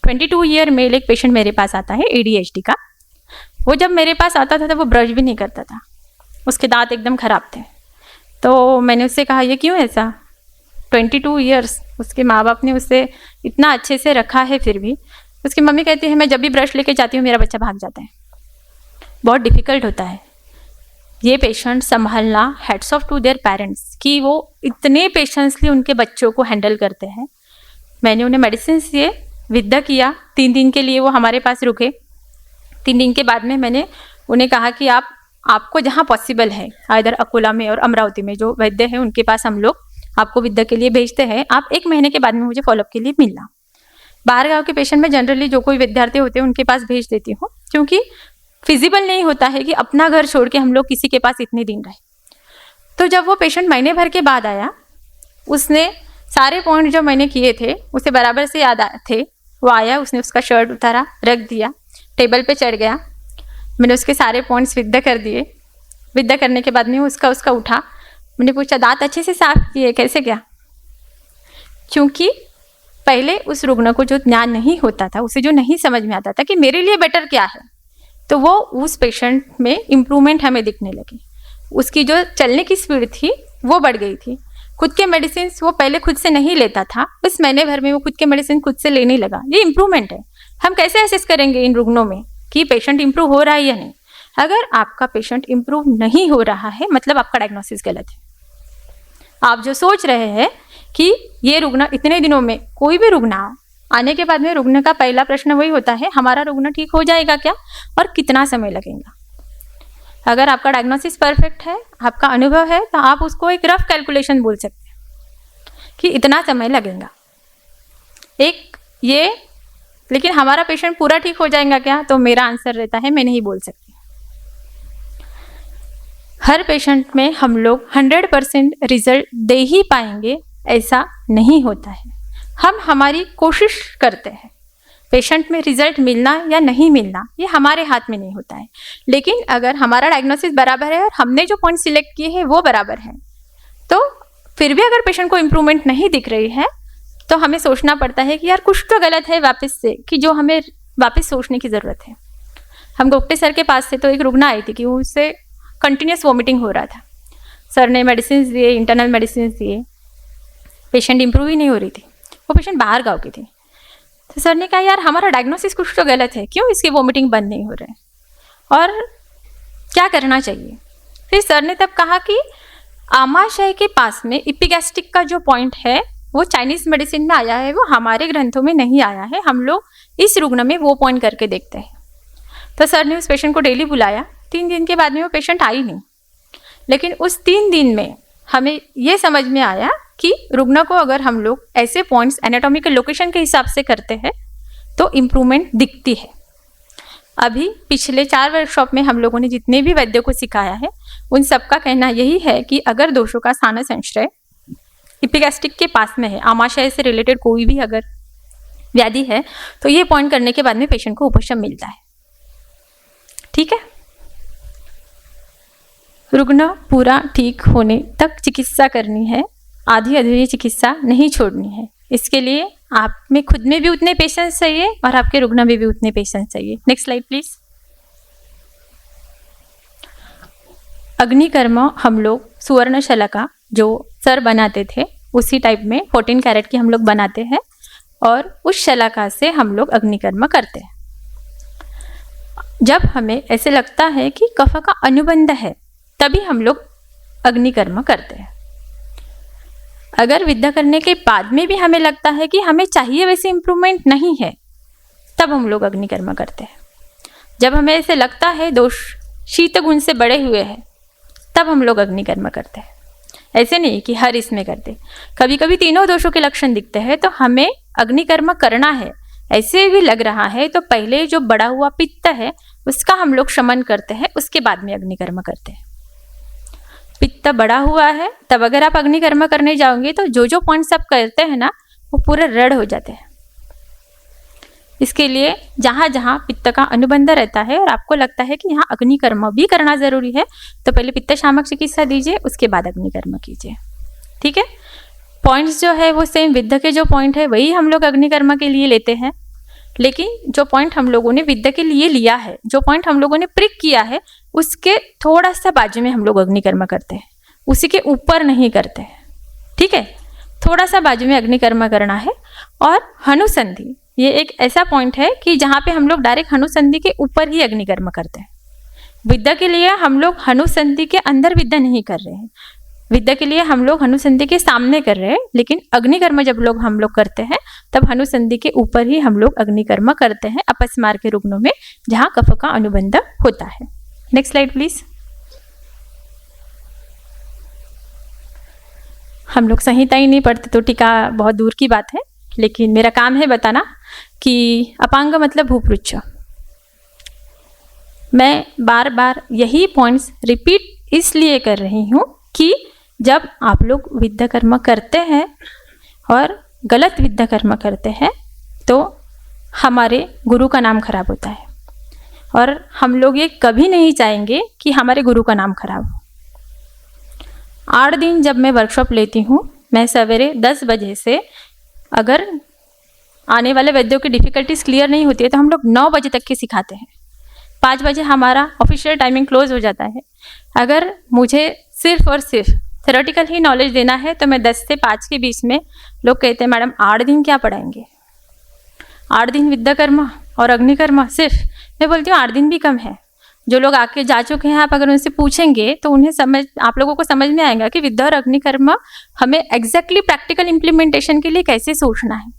22 ईयर मेल एक पेशेंट मेरे पास आता है ADHD का। वो जब मेरे पास आता था तो वो ब्रश भी नहीं करता था, उसके दांत एकदम खराब थे। तो मैंने उससे कहा ये क्यों ऐसा? 22 ईयर्स उसके माँ बाप ने उसे इतना अच्छे से रखा है, फिर भी उसकी मम्मी कहती है मैं जब भी ब्रश लेके जाती हूँ मेरा बच्चा भाग जाता है। बहुत डिफिकल्ट होता है ये पेशेंट संभालना। Hats off to their parents कि वो इतने पेशेंसली उनके बच्चों को हैंडल करते हैं। मैंने उन्हें मेडिसिन दिए, विद्या किया, 3 दिन के लिए वो हमारे पास रुके। 3 दिन के बाद में मैंने उन्हें कहा कि आपको जहाँ पॉसिबल है, इधर अकोला में और अमरावती में जो वैद्य है उनके पास हम लोग आपको विद्या के लिए भेजते हैं, आप 1 महीने के बाद में मुझे फॉलोअप के लिए मिलना। बाहर गाँव के पेशेंट में जनरली जो कोई विद्यार्थी होते हैं उनके पास भेज देती हूँ, क्योंकि फिजिबल नहीं होता है कि अपना घर छोड़ के हम लोग किसी के पास इतने दिन रहे। तो जब वो पेशेंट महीने भर के बाद आया, उसने सारे पॉइंट जो मैंने किए थे उसे बराबर से याद थे। वो आया, उसने उसका शर्ट उतारा, रख दिया, टेबल पे चढ़ गया, मैंने उसके सारे पॉइंट्स विद्या कर दिए। विद्या करने के बाद में उसका उठा, मैंने पूछा दांत अच्छे से साफ किए, कैसे क्या? क्योंकि पहले उस रुग्ण को जो ज्ञान नहीं होता था, उसे जो नहीं समझ में आता था कि मेरे लिए बेटर क्या है, तो वो उस पेशेंट में इम्प्रूवमेंट हमें दिखने लगी। उसकी जो चलने की स्पीड थी वो बढ़ गई थी। खुद के मेडिसिन वो पहले खुद से नहीं लेता था, इस महीने भर में वो खुद के मेडिसिन खुद से लेने लगा। ये इम्प्रूवमेंट है। हम कैसे असेस करेंगे इन रुग्णों में कि पेशेंट इम्प्रूव हो रहा है या नहीं? अगर आपका पेशेंट इम्प्रूव नहीं हो रहा है, मतलब आपका डायग्नोसिस गलत है। आप जो सोच रहे हैं कि ये रुग्ण इतने दिनों में, कोई भी रुग्ण आने के बाद में रुग्ण का पहला प्रश्न वही होता है, हमारा रुग्ण ठीक हो जाएगा क्या और कितना समय लगेगा? अगर आपका डायग्नोसिस परफेक्ट है, आपका अनुभव है, तो आप उसको एक रफ कैलकुलेशन बोल सकते हैं कि इतना समय लगेगा एक ये। लेकिन हमारा पेशेंट पूरा ठीक हो जाएगा क्या? तो मेरा आंसर रहता है मैं नहीं बोल सकती। हर पेशेंट में हम लोग 100% रिजल्ट दे ही पाएंगे ऐसा नहीं होता है। हम हमारी कोशिश करते हैं। पेशेंट में रिजल्ट मिलना या नहीं मिलना ये हमारे हाथ में नहीं होता है। लेकिन अगर हमारा डायग्नोसिस बराबर है और हमने जो पॉइंट सिलेक्ट किए हैं वो बराबर है, तो फिर भी अगर पेशेंट को इम्प्रूवमेंट नहीं दिख रही है, तो हमें सोचना पड़ता है कि यार कुछ तो गलत है वापस से, कि जो हमें वापस सोचने की ज़रूरत है। हम गोप्टे सर के पास से तो एक रुग्ण आई थी कि उससे कंटिन्यूस वॉमिटिंग हो रहा था। सर ने मेडिसिन दिए, इंटरनल मेडिसिन दिए, पेशेंट इम्प्रूव ही नहीं हो रही थी। वो पेशेंट बाहर गाँव की थी। तो सर ने कहा यार हमारा डायग्नोसिस कुछ तो गलत है, क्यों इसकी वॉमिटिंग बंद नहीं हो रहा है और क्या करना चाहिए? फिर सर ने तब कहा कि आमाशय के पास में एपिगैस्ट्रिक का जो पॉइंट है वो चाइनीज मेडिसिन में आया है, वो हमारे ग्रंथों में नहीं आया है। हम लोग इस रुग्ण में वो पॉइंट करके देखते हैं। तो सर ने उस पेशेंट को डेली बुलाया। 3 दिन के बाद में वो पेशेंट आई नहीं, लेकिन उस 3 दिन में हमें ये समझ में आया कि रुग्ण को अगर हम लोग ऐसे पॉइंट्स एनाटॉमिकल लोकेशन के हिसाब से करते हैं तो इम्प्रूवमेंट दिखती है। अभी पिछले 4 वर्कशॉप में हम लोगों ने जितने भी वैद्यों को सिखाया है, उन सबका कहना यही है कि अगर दोषों का स्थान संशय इपिगैस्ट्रिक के पास में है, आमाशय से रिलेटेड कोई भी अगर व्याधि है, तो ये पॉइंट करने के बाद में पेशेंट को उपशम मिलता है। ठीक है, रुग्ण पूरा ठीक होने तक चिकित्सा करनी है, आधी अधूरी चिकित्सा नहीं छोड़नी है। इसके लिए आप में खुद में भी उतने पेशेंस चाहिए और आपके रुग्ण में भी उतने पेशेंस चाहिए। Next slide please. अग्निकर्म हम लोग सुवर्ण शलाका जो सर बनाते थे उसी टाइप में 14 कैरेट की हम लोग बनाते हैं और उस शलाका से हम लोग अग्निकर्म करते हैं। जब हमें ऐसे लगता है कि कफ का अनुबंध है, तभी हम लोग अग्निकर्म करते हैं। अगर विद्या करने के बाद में भी हमें लगता है कि हमें चाहिए वैसे इम्प्रूवमेंट नहीं है, तब हम लोग अग्निकर्म करते हैं। जब हमें ऐसे लगता है दोष शीत गुण से बड़े हुए हैं, तब हम लोग अग्निकर्म करते हैं। ऐसे नहीं कि हर इसमें करते, कभी कभी तीनों दोषों के लक्षण दिखते हैं तो हमें अग्निकर्म करना है, ऐसे भी लग रहा है तो पहले जो बड़ा हुआ पित्त है उसका हम लोग शमन करते हैं, उसके बाद में अग्निकर्म करते हैं। पित्त बड़ा हुआ है तब अगर आप अग्निकर्म करने जाओगे तो जो जो पॉइंट्स आप करते हैं ना, वो पूरे रेड हो जाते हैं। इसके लिए जहाँ जहाँ पित्त का अनुबंध रहता है और आपको लगता है कि यहाँ अग्निकर्म भी करना जरूरी है, तो पहले पित्त शामक चिकित्सा दीजिए, उसके बाद अग्निकर्म कीजिए। ठीक है, पॉइंट्स जो है वो सेम विद्या के जो पॉइंट है वही हम लोग अग्निकर्म के लिए लेते हैं, लेकिन जो पॉइंट हम लोगों ने विद्या के लिए लिया है, जो पॉइंट हम लोगों ने प्रिक किया है, उसके थोड़ा सा बाजू में हम लोग अग्निकर्म करते हैं, उसी के ऊपर नहीं करते हैं। ठीक है, थोड़ा सा बाजू में अग्निकर्म करना है। और हनुसंधि ये एक ऐसा पॉइंट है कि जहाँ पे हम लोग डायरेक्ट हनुसंधि के ऊपर ही अग्निकर्म करते हैं। विद्या के लिए हम लोग हनुसंधि के अंदर विद्या नहीं कर रहे हैं, विद्या के लिए हम लोग हनुसंधि के सामने कर रहे हैं, लेकिन अग्निकर्म जब लोग हम लोग करते हैं तब हनुसंधि के ऊपर ही हम लोग अग्निकर्म करते हैं अपस्मार के रुग्णों में जहाँ कफ का अनुबंध होता है। Next slide please. हम लोग संहिता ही नहीं पढ़ते तो टीका बहुत दूर की बात है, लेकिन मेरा काम है बताना कि अपांग मतलब भूपृच्छ। मैं बार बार यही पॉइंट्स रिपीट इसलिए कर रही हूँ कि जब आप लोग विद्या कर्म करते हैं और गलत विद्या कर्म करते हैं तो हमारे गुरु का नाम खराब होता है, और हम लोग ये कभी नहीं चाहेंगे कि हमारे गुरु का नाम खराब हो। 8 दिन जब मैं वर्कशॉप लेती हूँ, मैं सवेरे 10 बजे से, अगर आने वाले वैद्यों की डिफ़िकल्टीज क्लियर नहीं होती है तो हम लोग 9 बजे तक के सिखाते हैं। 5 बजे हमारा ऑफिशियल टाइमिंग क्लोज हो जाता है। अगर मुझे सिर्फ और सिर्फ थ्योरेटिकल ही नॉलेज देना है तो मैं 10 से 5 के बीच में, लोग कहते हैं मैडम 8 दिन क्या पढ़ाएंगे, 8 दिन विद्या कर्म और अग्निकर्म सिर्फ। मैं बोलती हूँ 8 दिन भी कम है। जो लोग आके जा चुके हैं, आप अगर उनसे पूछेंगे तो उन्हें आप लोगों को समझ में आएगा कि विद्या और अग्निकर्म हमें एग्जैक्टली प्रैक्टिकल इम्प्लीमेंटेशन के लिए कैसे सोचना है।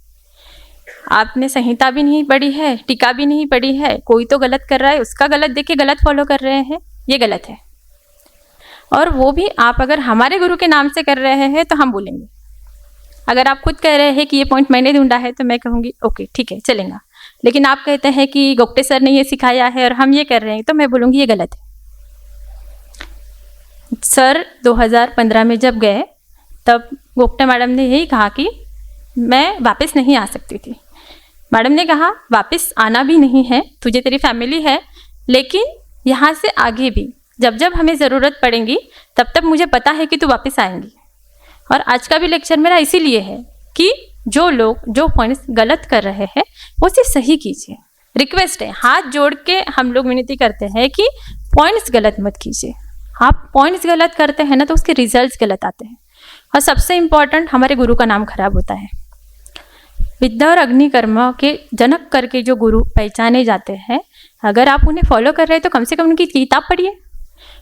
आपने संहिता भी नहीं पढ़ी है, टीका भी नहीं पढ़ी है, कोई तो गलत कर रहा है, उसका गलत देख के गलत फॉलो कर रहे हैं, ये गलत है। और वो भी आप अगर हमारे गुरु के नाम से कर रहे हैं तो हम बोलेंगे। अगर आप खुद कह रहे हैं कि ये पॉइंट मैंने ढूंढा है तो मैं कहूँगी ओके ठीक है चलेगा, लेकिन आप कहते हैं कि गोप्टे सर ने ये सिखाया है और हम ये कर रहे हैं, तो मैं बोलूँगी ये गलत है। सर 2015 में जब गए तब गोप्टे मैडम ने यही कहा कि मैं वापस नहीं आ सकती थी। मैडम ने कहा वापस आना भी नहीं है, तुझे तेरी फैमिली है, लेकिन यहाँ से आगे भी जब जब हमें ज़रूरत पड़ेगी तब तब मुझे पता है कि तू वापस आएंगी। और आज का भी लेक्चर मेरा इसीलिए है कि जो लोग जो पॉइंट्स गलत कर रहे हैं वो उसे सही कीजिए। रिक्वेस्ट है, हाथ जोड़ के हम लोग विनती करते हैं कि पॉइंट्स गलत मत कीजिए। आप पॉइंट्स गलत करते हैं ना तो उसके रिजल्ट्स गलत आते हैं, और सबसे इम्पॉर्टेंट हमारे गुरु का नाम खराब होता है। विद्या और अग्निकर्म के जनक करके जो गुरु पहचाने जाते हैं, अगर आप उन्हें फॉलो कर रहे हैं तो कम से कम उनकी किताब पढ़िए,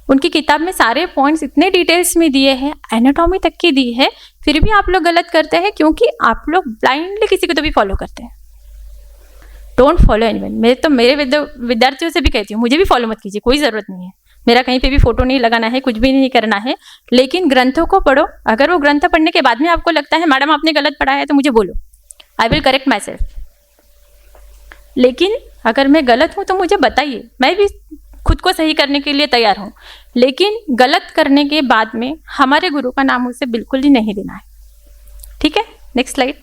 उनकी किताब में सारे पॉइंट्स इतने डिटेल्स में दिए हैं, एनाटॉमी तक की दी है, फिर भी आप लोग गलत करते हैं क्योंकि आप लोग ब्लाइंडली किसी को तो भी फॉलो करते हैं। Don't follow anyone. मैं तो मेरे विद्यार्थियों से भी कहती हूँ, मुझे भी फॉलो मत कीजिए, कोई ज़रूरत नहीं है। मेरा कहीं पे भी फोटो नहीं लगाना है, कुछ भी नहीं करना है, लेकिन ग्रंथों को पढ़ो। अगर वो ग्रंथ पढ़ने के बाद में आपको लगता है मैडम आपने गलत पढ़ा है तो मुझे बोलो, I will correct my self. लेकिन अगर मैं गलत हूँ तो मुझे बताइए, मैं भी खुद को सही करने के लिए तैयार हूँ। लेकिन गलत करने के बाद में हमारे गुरु का नाम उसे बिल्कुल ही नहीं देना है। ठीक है, नेक्स्ट स्लाइड।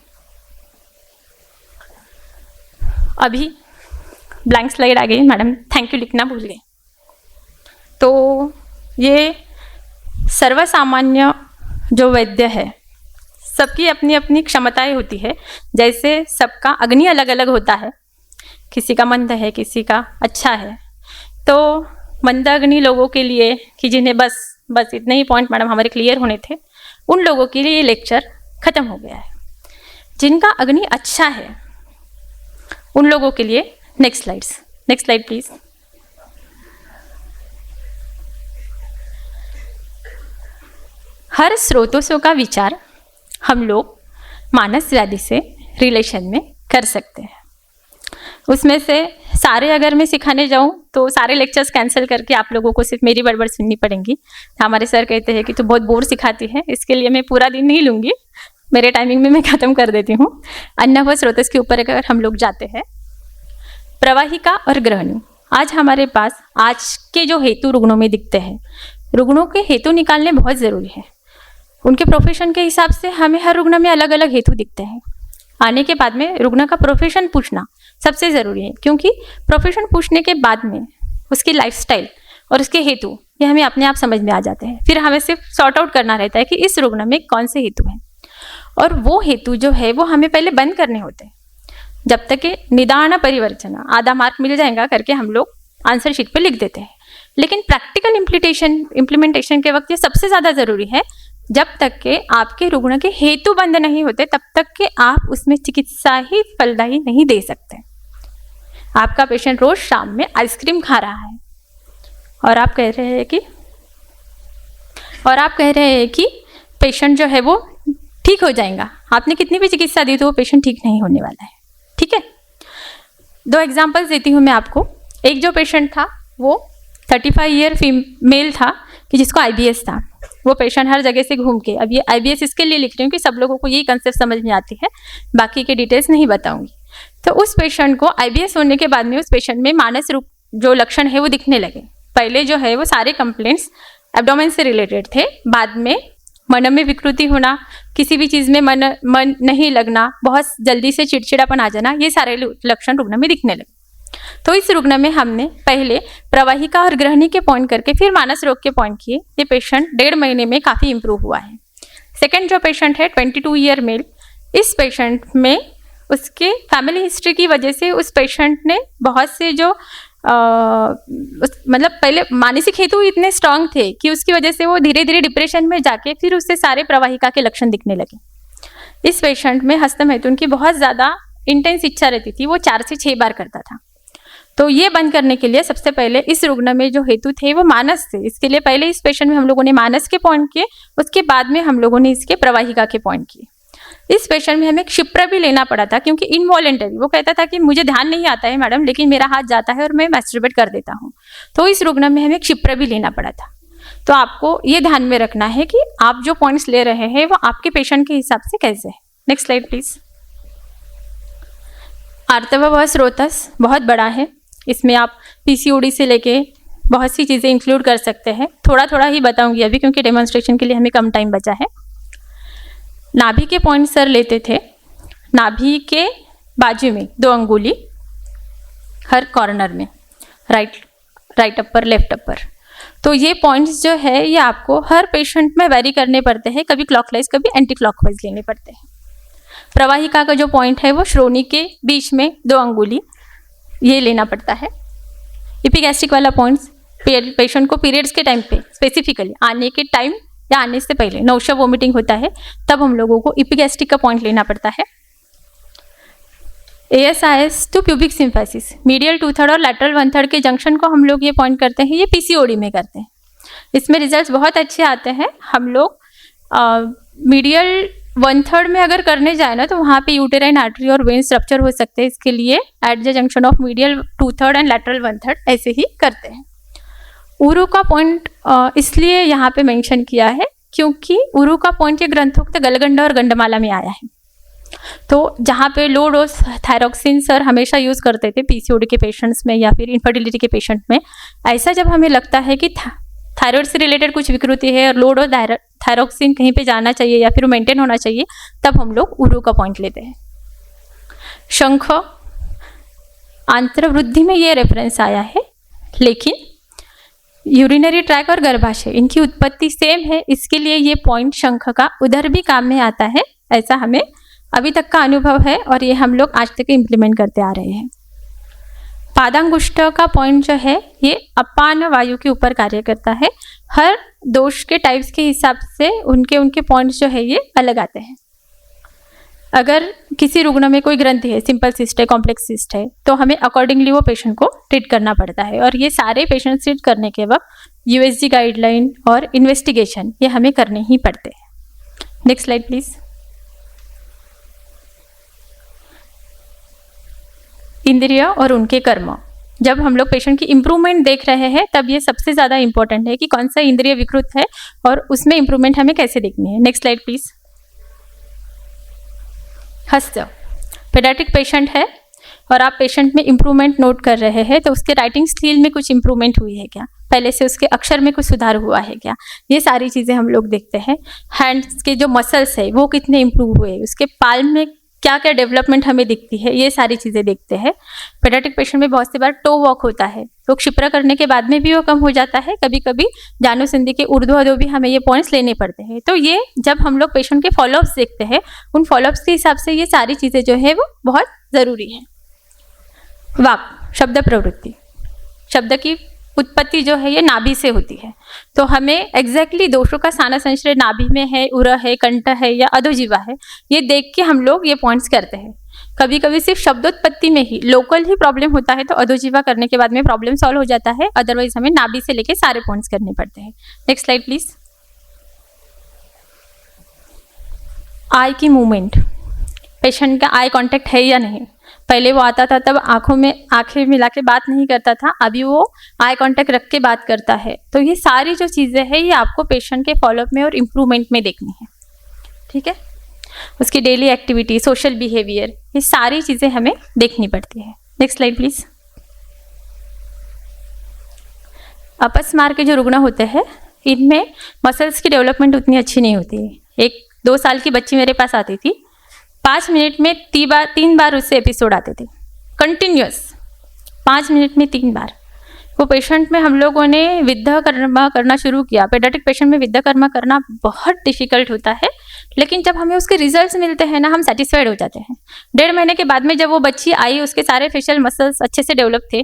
अभी ब्लैंक स्लाइड आ गई, मैडम थैंक यू लिखना भूल गए। तो ये सर्वसामान्य जो वैद्य है, सबकी अपनी अपनी क्षमताएं होती है। जैसे सबका अग्नि अलग अलग होता है, किसी का मंद है, किसी का अच्छा है। तो मंद अग्नि लोगों के लिए कि जिन्हें बस इतने ही पॉइंट मैडम हमारे क्लियर होने थे, उन लोगों के लिए ये लेक्चर ख़त्म हो गया है। जिनका अग्नि अच्छा है उन लोगों के लिए नेक्स्ट स्लाइड प्लीज। हर स्रोतों का विचार हम लोग मानस व्याधि से रिलेशन में कर सकते हैं। उसमें से सारे अगर मैं सिखाने जाऊं तो सारे लेक्चर्स कैंसिल करके आप लोगों को सिर्फ मेरी बड़बड़ सुननी पड़ेंगी। हमारे सर कहते हैं कि तू बहुत बोर सिखाती है, इसके लिए मैं पूरा दिन नहीं लूँगी, मेरे टाइमिंग में मैं ख़त्म कर देती हूँ। अन्य व स्रोतस के ऊपर अगर हम लोग जाते हैं, प्रवाहिका और ग्रहणी। आज हमारे पास आज के जो हेतु रुग्णों में दिखते हैं, रुग्णों के हेतु निकालने बहुत ज़रूरी है। उनके प्रोफेशन के हिसाब से हमें हर रुग्ण में अलग अलग हेतु दिखते हैं। आने के बाद में रुग्ण का प्रोफेशन पूछना सबसे ज़रूरी है, क्योंकि प्रोफेशन पूछने के बाद में उसकी लाइफस्टाइल और उसके हेतु ये हमें अपने आप समझ में आ जाते हैं। फिर हमें सिर्फ सॉर्ट आउट करना रहता है कि इस रुग्ण में कौन से हेतु हैं, और वो हेतु जो है वो हमें पहले बंद करने होते हैं। जब तक कि निदान परिवर्चना आधा मार्क मिल जाएगा करके हम लोग आंसर शीट पे लिख देते हैं, लेकिन प्रैक्टिकल इम्प्लीमेंटेशन के वक्त ये सबसे ज़्यादा ज़रूरी है। जब तक के आपके रुग्ण के हेतु बंद नहीं होते तब तक के आप उसमें चिकित्सा ही फलदायी नहीं दे सकते। आपका पेशेंट रोज शाम में आइसक्रीम खा रहा है और आप कह रहे हैं कि पेशेंट जो है वो ठीक हो जाएगा। आपने कितनी भी चिकित्सा दी तो वो पेशेंट ठीक नहीं होने वाला है। ठीक है, 2 एग्जांपल्स देती हूँ मैं आपको। एक जो पेशेंट था वो 35 ईयर फीमेल था कि जिसको IBS था। वो पेशेंट हर जगह से घूम के, अब ये IBS इसके लिए लिख रही हूँ कि सब लोगों को यही कंसेप्ट समझ में आती है, बाकी के डिटेल्स नहीं बताऊंगी। तो उस पेशेंट को IBS होने के बाद में उस पेशेंट में मानस रूप जो लक्षण है वो दिखने लगे। पहले जो है वो सारे कंप्लेंट्स एब्डोमेन से रिलेटेड थे, बाद में मन में विकृति होना, किसी भी चीज़ में मन नहीं लगना, बहुत जल्दी से चिड़चिड़ापन आ जाना, ये सारे लक्षण रुग्ण में दिखने लगे। तो इस रुग्ण में हमने पहले प्रवाहिका और ग्रहणी के पॉइंट करके फिर मानस रोग के पॉइंट किए। ये पेशेंट 1.5 महीने में काफ़ी इंप्रूव हुआ है। सेकेंड जो पेशेंट है 22 ईयर मेल, इस पेशेंट में उसके फैमिली हिस्ट्री की वजह से उस पेशेंट ने बहुत से जो मतलब पहले मानसिक हेतु इतने स्ट्रांग थे कि उसकी वजह से वो धीरे धीरे डिप्रेशन में जाके फिर उससे सारे प्रवाहिका के लक्षण दिखने लगे। इस पेशेंट में हस्तमैथुन की बहुत ज़्यादा इंटेंस इच्छा रहती थी, वो 4 से 6 बार करता था। तो ये बंद करने के लिए सबसे पहले इस रुग्ण में जो हेतु थे वो मानस थे। इसके लिए पहले इस पेशेंट में हम लोगों ने मानस के पॉइंट किए, उसके बाद में हम लोगों ने इसके प्रवाहिका के पॉइंट किए। इस पेशेंट में हमें क्षिप्र भी लेना पड़ा था, क्योंकि इनवॉलेंटरी वो कहता था कि मुझे ध्यान नहीं आता है मैडम, लेकिन मेरा हाथ जाता है और मैं मैस्टरबेट कर देता हूँ। तो इस रुग्ण में हमें क्षिप्र भी लेना पड़ा था। तो आपको ये ध्यान में रखना है कि आप जो पॉइंट्स ले रहे हैं वो आपके पेशेंट के हिसाब से कैसे है। Next slide please. आर्तव व स्रोतस बहुत बड़ा है, इसमें आप PCOD से लेके बहुत सी चीज़ें इंक्लूड कर सकते हैं। थोड़ा थोड़ा ही बताऊंगी अभी, क्योंकि डेमोन्स्ट्रेशन के लिए हमें कम टाइम बचा है। नाभि के पॉइंट सर लेते थे, नाभि के बाजू में 2 अंगुली हर कॉर्नर में, राइट अपर लेफ्ट अपर। तो ये पॉइंट्स जो है ये आपको हर पेशेंट में वेरी करने पड़ते हैं, कभी क्लॉकवाइज कभी एंटी क्लॉकवाइज लेने पड़ते हैं। प्रवाहिका का जो पॉइंट है वो श्रोणी के बीच में 2 अंगुली ये लेना पड़ता है। इपिगैस्ट्रिक वाला पॉइंट्स पेशेंट को पीरियड्स के टाइम पे स्पेसिफिकली आने के टाइम या आने से पहले नौशा वोमिटिंग होता है तब हम लोगों को इपिगैस्ट्रिक का पॉइंट लेना पड़ता है। ASIS to pubic symphysis, medial 2/3 और लैटरल 1/3 के जंक्शन को हम लोग ये पॉइंट करते हैं, ये PCOD में करते हैं। इसमें रिजल्ट्स बहुत अच्छे आते हैं। हम लोग मीडियल 1/3 में अगर करने जाए ना तो वहाँ पे यूटेराइन आर्टरी और वेन्स रप्चर हो सकते हैं। इसके लिए at the junction of medial 2/3 and lateral 1/3 ऐसे ही करते हैं। उरु का पॉइंट इसलिए यहाँ पे मेंशन किया है क्योंकि उरु का पॉइंट ये ग्रंथोक्त गलगंडा और गंडमाला में आया है। तो जहाँ पे लो डोज थायरोक्सिन सर हमेशा यूज़ करते थे पीसीओडी के पेशेंट्स में या फिर इनफर्टिलिटी के पेशेंट में, ऐसा जब हमें लगता है कि थायराइड से रिलेटेड कुछ विकृति है और लो डोज थायरोक्सिन कहीं पे जाना चाहिए या फिर मेंटेन होना चाहिए, तब हम लोग उरु का पॉइंट लेते हैं। शंख आंत्रवृद्धि में ये रेफरेंस आया है, लेकिन यूरिनरी ट्रैक और गर्भाशय इनकी उत्पत्ति सेम है, इसके लिए ये पॉइंट शंख का उधर भी काम में आता है, ऐसा हमें अभी तक का अनुभव है और ये हम लोग आज तक इम्प्लीमेंट करते आ रहे हैं। पादांगुष्ठ का पॉइंट जो है ये अपान वायु के ऊपर कार्य करता है। हर दोष के टाइप्स के हिसाब से उनके पॉइंट्स जो है ये अलग आते हैं। अगर किसी रुग्ण में कोई ग्रंथि है, सिंपल सिस्ट है, कॉम्प्लेक्स सिस्ट है, तो हमें अकॉर्डिंगली वो पेशेंट को ट्रीट करना पड़ता है और ये सारे पेशेंट ट्रीट करने के वक्त यूएसजी गाइडलाइन और इन्वेस्टिगेशन ये हमें करने ही पड़ते हैं। Next slide please. इंद्रिय और उनके कर्म, जब हम लोग पेशेंट की इम्प्रूवमेंट देख रहे हैं तब ये सबसे ज़्यादा इंपॉर्टेंट है कि कौन सा इंद्रिय विकृत है और उसमें इम्प्रूवमेंट हमें कैसे देखनी है। Next slide please. हस्त, पेडियाट्रिक पेशेंट है और आप पेशेंट में इम्प्रूवमेंट नोट कर रहे हैं तो उसके राइटिंग स्किल में कुछ इम्प्रूवमेंट हुई है क्या, पहले से उसके अक्षर में कुछ सुधार हुआ है क्या, ये सारी चीज़ें हम लोग देखते हैं। हैंड्स के जो मसल्स है वो कितने इम्प्रूव हुए, उसके पाल्म में क्या क्या डेवलपमेंट हमें दिखती है, ये सारी चीज़ें देखते हैं। पेडियाट्रिक पेशेंट में बहुत सी बार टो वॉक होता है तो क्षिप्रा करने के बाद में भी वो कम हो जाता है, कभी कभी जानुसंधि के ऊर्ध्वाधो भी हमें ये पॉइंट्स लेने पड़ते हैं। तो ये जब हम लोग पेशेंट के फॉलोअप्स देखते हैं उन फॉलोअप्स के हिसाब से ये सारी चीज़ें जो है वो बहुत ज़रूरी है। वाक, शब्द प्रवृत्ति, शब्द की उत्पत्ति जो है ये नाभि से होती है, तो हमें एग्जैक्टली दोषों का स्थान संश्रय नाभि में है, उरह है, कंठ है या अधोजीवा है, ये देख के हम लोग ये पॉइंट्स करते हैं। कभी कभी सिर्फ शब्दोत्पत्ति में ही लोकल ही प्रॉब्लम होता है तो अधोजीवा करने के बाद में प्रॉब्लम सॉल्व हो जाता है, अदरवाइज हमें नाभि से लेके सारे पॉइंट्स करने पड़ते हैं। Next slide please. आई की मूवमेंट, पेशेंट का आई कांटेक्ट है या नहीं, पहले वो आता था तब आंखों में आंखें मिला के बात नहीं करता था, अभी वो आई कांटेक्ट रख के बात करता है। तो ये सारी जो चीज़ें हैं ये आपको पेशेंट के फॉलोअप में और इम्प्रूवमेंट में देखनी है, ठीक है। उसकी डेली एक्टिविटी, सोशल बिहेवियर, ये सारी चीज़ें हमें देखनी पड़ती है। Next slide please. अपस्मार के जो रुग्ण होते हैं इनमें मसल्स की डेवलपमेंट उतनी अच्छी नहीं होती है। 1-2 साल की बच्ची मेरे पास आती थी, 5 मिनट में 3 बार उससे एपिसोड आते थे कंटिन्यूअस, 5 मिनट में 3 बार। वो पेशेंट में हम लोगों ने विद्या कर्म करना शुरू किया। पेडियाट्रिक पेशेंट में विद्या कर्म करना बहुत डिफिकल्ट होता है, लेकिन जब हमें उसके रिजल्ट्स मिलते हैं ना हम सेटिस्फाइड हो जाते हैं। 1.5 महीने के बाद में जब वो बच्ची आई उसके सारे फेशियल मसल्स अच्छे से डेवलप थे,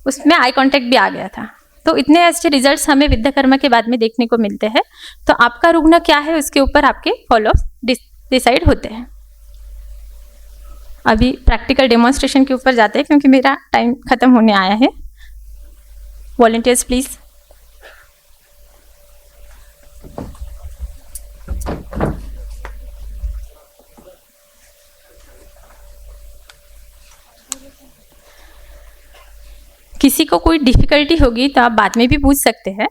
उसमें आई कॉन्टैक्ट भी आ गया था। तो इतने अच्छे रिजल्ट्स हमें विद्या कर्म के बाद में देखने को मिलते हैं। तो आपका रुग्ण क्या है उसके ऊपर आपके फॉलोअप डिसाइड होते हैं। अभी प्रैक्टिकल डेमोन्स्ट्रेशन के ऊपर जाते हैं क्योंकि मेरा टाइम खत्म होने आया है। Volunteers please. किसी को कोई डिफिकल्टी होगी तो आप बाद में भी पूछ सकते हैं।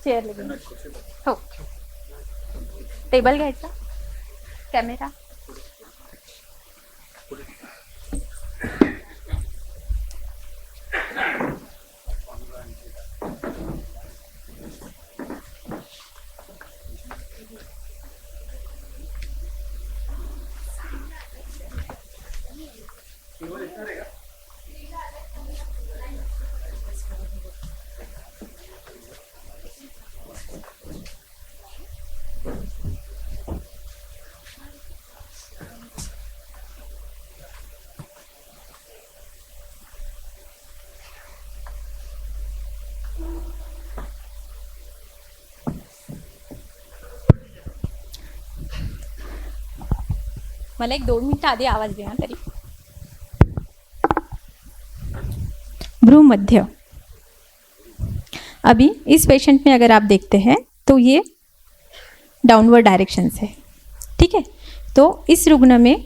चेयर लगेगी, हो टेबल घ्यायचा, कॅमेरा मला 1-2 मिनिटं आधी आवाज द्या तरी। भ्रूमध्य, अभी इस पेशेंट में अगर आप देखते हैं तो ये डाउनवर्ड डायरेक्शन से, ठीक है। तो इस रुग्ण में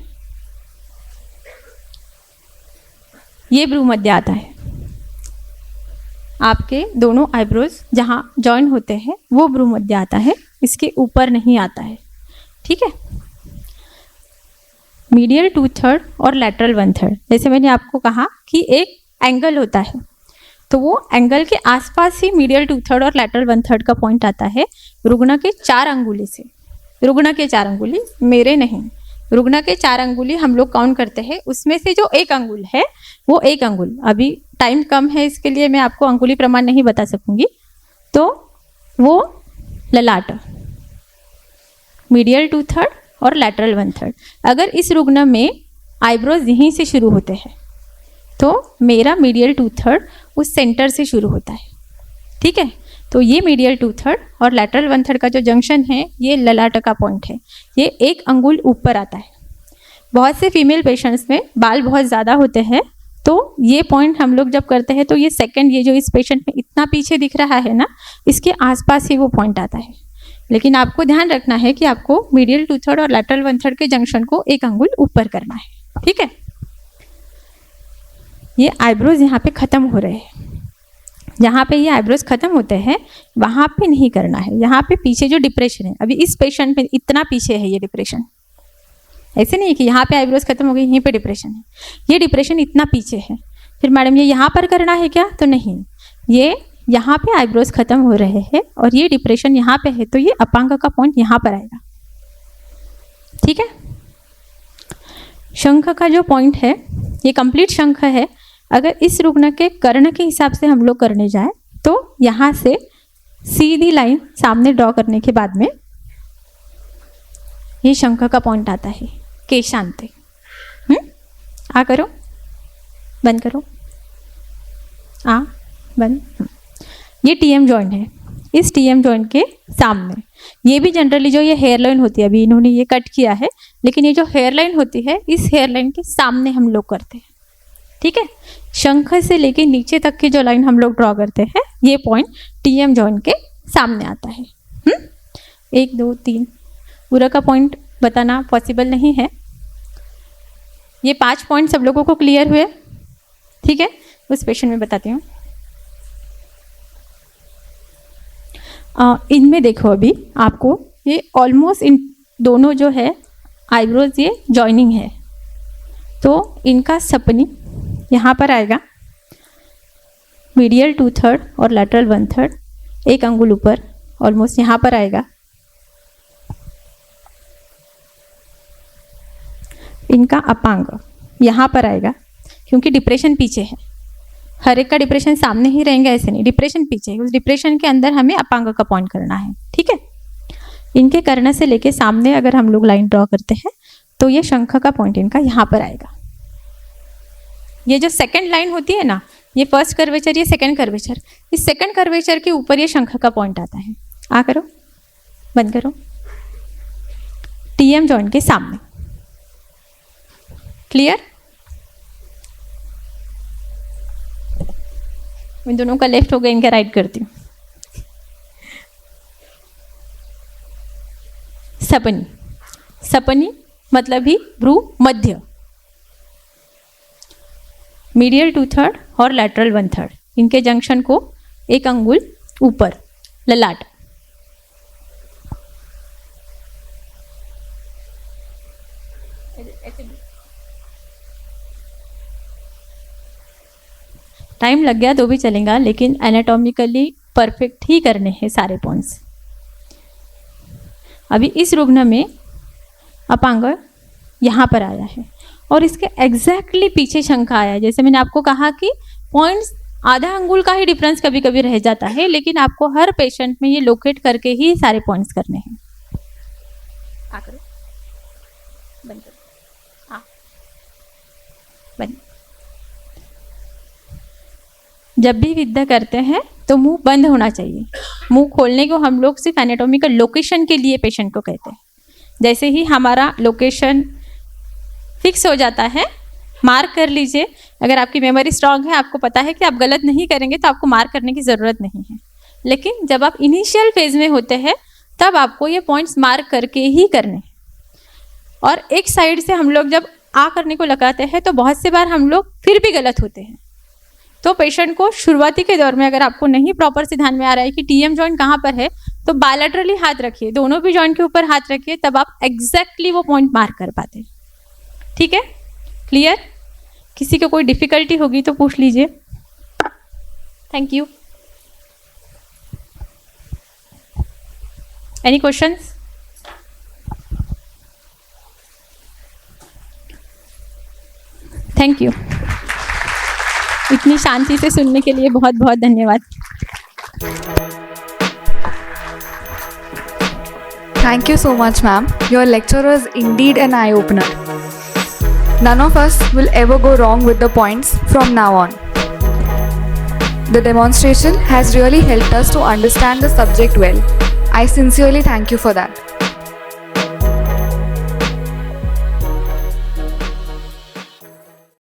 ये भ्रूमध्य आता है, आपके दोनों आईब्रोज जहाँ जॉइन होते हैं वो भ्रूमध्य आता है, इसके ऊपर नहीं आता है, ठीक है। मीडियल 2/3 और लैटरल 1/3, जैसे मैंने आपको कहा कि एक एंगल होता है, तो वो एंगल के आसपास ही मीडियल 2/3 और लैटरल 1/3 का पॉइंट आता है रुग्ण के 4 अंगुली से। रुग्ण के 4 अंगुली, मेरे नहीं, रुग्ण के 4 अंगुली हम लोग काउंट करते हैं, उसमें से जो एक अंगुल है वो एक अंगुल, अभी टाइम कम है इसके लिए मैं आपको अंगुली प्रमाण नहीं बता सकूंगी, तो वो ललाट, मीडियल 2/3 और लैटरल 1/3। अगर इस रुग्ण में आईब्रोज यहीं से शुरू होते हैं तो मेरा मीडियल 2/3 उस सेंटर से शुरू होता है, ठीक है। तो ये मीडियल 2/3 और लैटरल 1/3 का जो जंक्शन है ये ललाट का पॉइंट है, ये एक अंगुल ऊपर आता है। बहुत से फीमेल पेशेंट्स में बाल बहुत ज़्यादा होते हैं, तो ये पॉइंट हम लोग जब करते हैं तो ये सेकंड, ये जो इस पेशेंट में इतना पीछे दिख रहा है ना, इसके आसपास ही वो पॉइंट आता है। लेकिन आपको ध्यान रखना है कि आपको मीडियल 2/3 और लैटरल 1/3 के जंक्शन को एक अंगुल ऊपर करना है, ठीक है। ये आईब्रोज यहाँ पे खत्म हो रहे हैं, जहाँ पे ये आईब्रोज खत्म होते हैं वहाँ पे नहीं करना है, यहाँ पे पीछे जो डिप्रेशन है, अभी इस पेशेंट में इतना पीछे है ये डिप्रेशन, ऐसे नहीं कि यहाँ पे आईब्रोज खत्म हो गई यहीं पे डिप्रेशन है, ये डिप्रेशन इतना पीछे है। फिर मैडम ये यहाँ पर करना है क्या, तो नहीं, ये यहाँ पे आईब्रोज खत्म हो रहे हैं और ये डिप्रेशन यहाँ पे है, तो ये अपांग का पॉइंट यहाँ पर आएगा, ठीक है। शंख का जो पॉइंट है ये कंप्लीट शंख है। अगर इस रुग्ण के कर्ण के हिसाब से हम लोग करने जाए तो यहाँ से सीधी लाइन सामने ड्रॉ करने के बाद में ये शंख का पॉइंट आता है केशांते। आ करो, बंद करो, आ बंद। ये टीएम जॉइंट है, इस टीएम जॉइंट के सामने ये भी जनरली जो ये हेयर लाइन होती है, अभी इन्होंने ये कट किया है, लेकिन ये जो हेयर लाइन होती है इस हेयर लाइन के सामने हम लोग करते हैं, ठीक है। शंख से लेके नीचे तक की जो लाइन हम लोग ड्रॉ करते हैं ये पॉइंट टीएम जॉइंट के सामने आता है। 1 2 3 पूरा का पॉइंट बताना पॉसिबल नहीं है। ये 5 पॉइंट सब लोगों को क्लियर हुए, ठीक है। उस पेशेंट में बताती हूँ। इनमें देखो अभी आपको ये ऑलमोस्ट इन दोनों जो है आईब्रोज ये जॉइनिंग है, तो इनका सपनी यहाँ पर आएगा, मीडियल 2/3 और लैटरल 1/3, एक अंगुल ऊपर ऑलमोस्ट यहाँ पर आएगा। इनका अपांग यहाँ पर आएगा, क्योंकि डिप्रेशन पीछे है, हर एक का डिप्रेशन सामने ही रहेंगे ऐसे नहीं, डिप्रेशन पीछे है, उस डिप्रेशन के अंदर हमें अपांग का पॉइंट करना है, ठीक है। इनके कर्ण से लेके सामने अगर हम लोग लाइन ड्रॉ करते हैं तो ये शंख का पॉइंट इनका यहाँ पर आएगा। ये जो सेकंड लाइन होती है ना, ये फर्स्ट कर्वेचर, ये सेकंड कर्वेचर, इस सेकंड कर्वेचर के ऊपर ये शंख का पॉइंट आता है। आ करो, बंद करो, टीएम जॉइंट के सामने, क्लियर। इन दोनों का लेफ्ट हो गया, इनका राइट करती हूँ। सपनी, सपनी मतलब ही भ्रू मध्य, मीडियल 2/3 और लैटरल 1/3, इनके जंक्शन को एक अंगुल ऊपर, ललाट। टाइम लग गया तो भी चलेगा, लेकिन एनाटॉमिकली परफेक्ट ही करने हैं सारे पॉइंट्स। अभी इस रुग्ण में अपांग यहाँ पर आया है और इसके एग्जैक्टली पीछे शंख आया है। जैसे मैंने आपको कहा कि पॉइंट्स आधा अंगुल का ही डिफरेंस कभी कभी रह जाता है, लेकिन आपको हर पेशेंट में ये लोकेट करके ही सारे पॉइंट्स करने हैं। आ करो, बंद करो, हाँ बंद। जब भी विद्या करते हैं तो मुंह बंद होना चाहिए। मुंह खोलने को हम लोग सिर्फ एनाटॉमिकल लोकेशन के लिए पेशेंट को कहते हैं। जैसे ही हमारा लोकेशन फिक्स हो जाता है, मार्क कर लीजिए। अगर आपकी मेमोरी स्ट्रांग है, आपको पता है कि आप गलत नहीं करेंगे, तो आपको मार्क करने की ज़रूरत नहीं है। लेकिन जब आप इनिशियल फेज में होते हैं तब आपको ये पॉइंट्स मार्क करके ही करने हैं। और एक साइड से हम लोग जब आ करने को लगाते हैं तो बहुत से बार हम लोग फिर भी गलत होते हैं। तो पेशेंट को शुरुआती के दौर में अगर आपको नहीं प्रॉपर से ध्यान में आ रहा है कि टीएम जॉइंट कहाँ पर है, तो बायलैटरली हाथ रखिए, दोनों भी जॉइंट के ऊपर हाथ रखिए, तब आप एग्जैक्टली वो पॉइंट मार्क कर पाते हैं। ठीक है, क्लियर? किसी को कोई डिफिकल्टी होगी तो पूछ लीजिए। Thank you. Any questions? Thank you. इतनी शांति से सुनने के लिए बहुत बहुत धन्यवाद। Thank you so much, ma'am. Your lecture was indeed an eye-opener. None of us will ever go wrong with the points from now on. The demonstration has really helped us to understand the subject well. I sincerely thank you for that.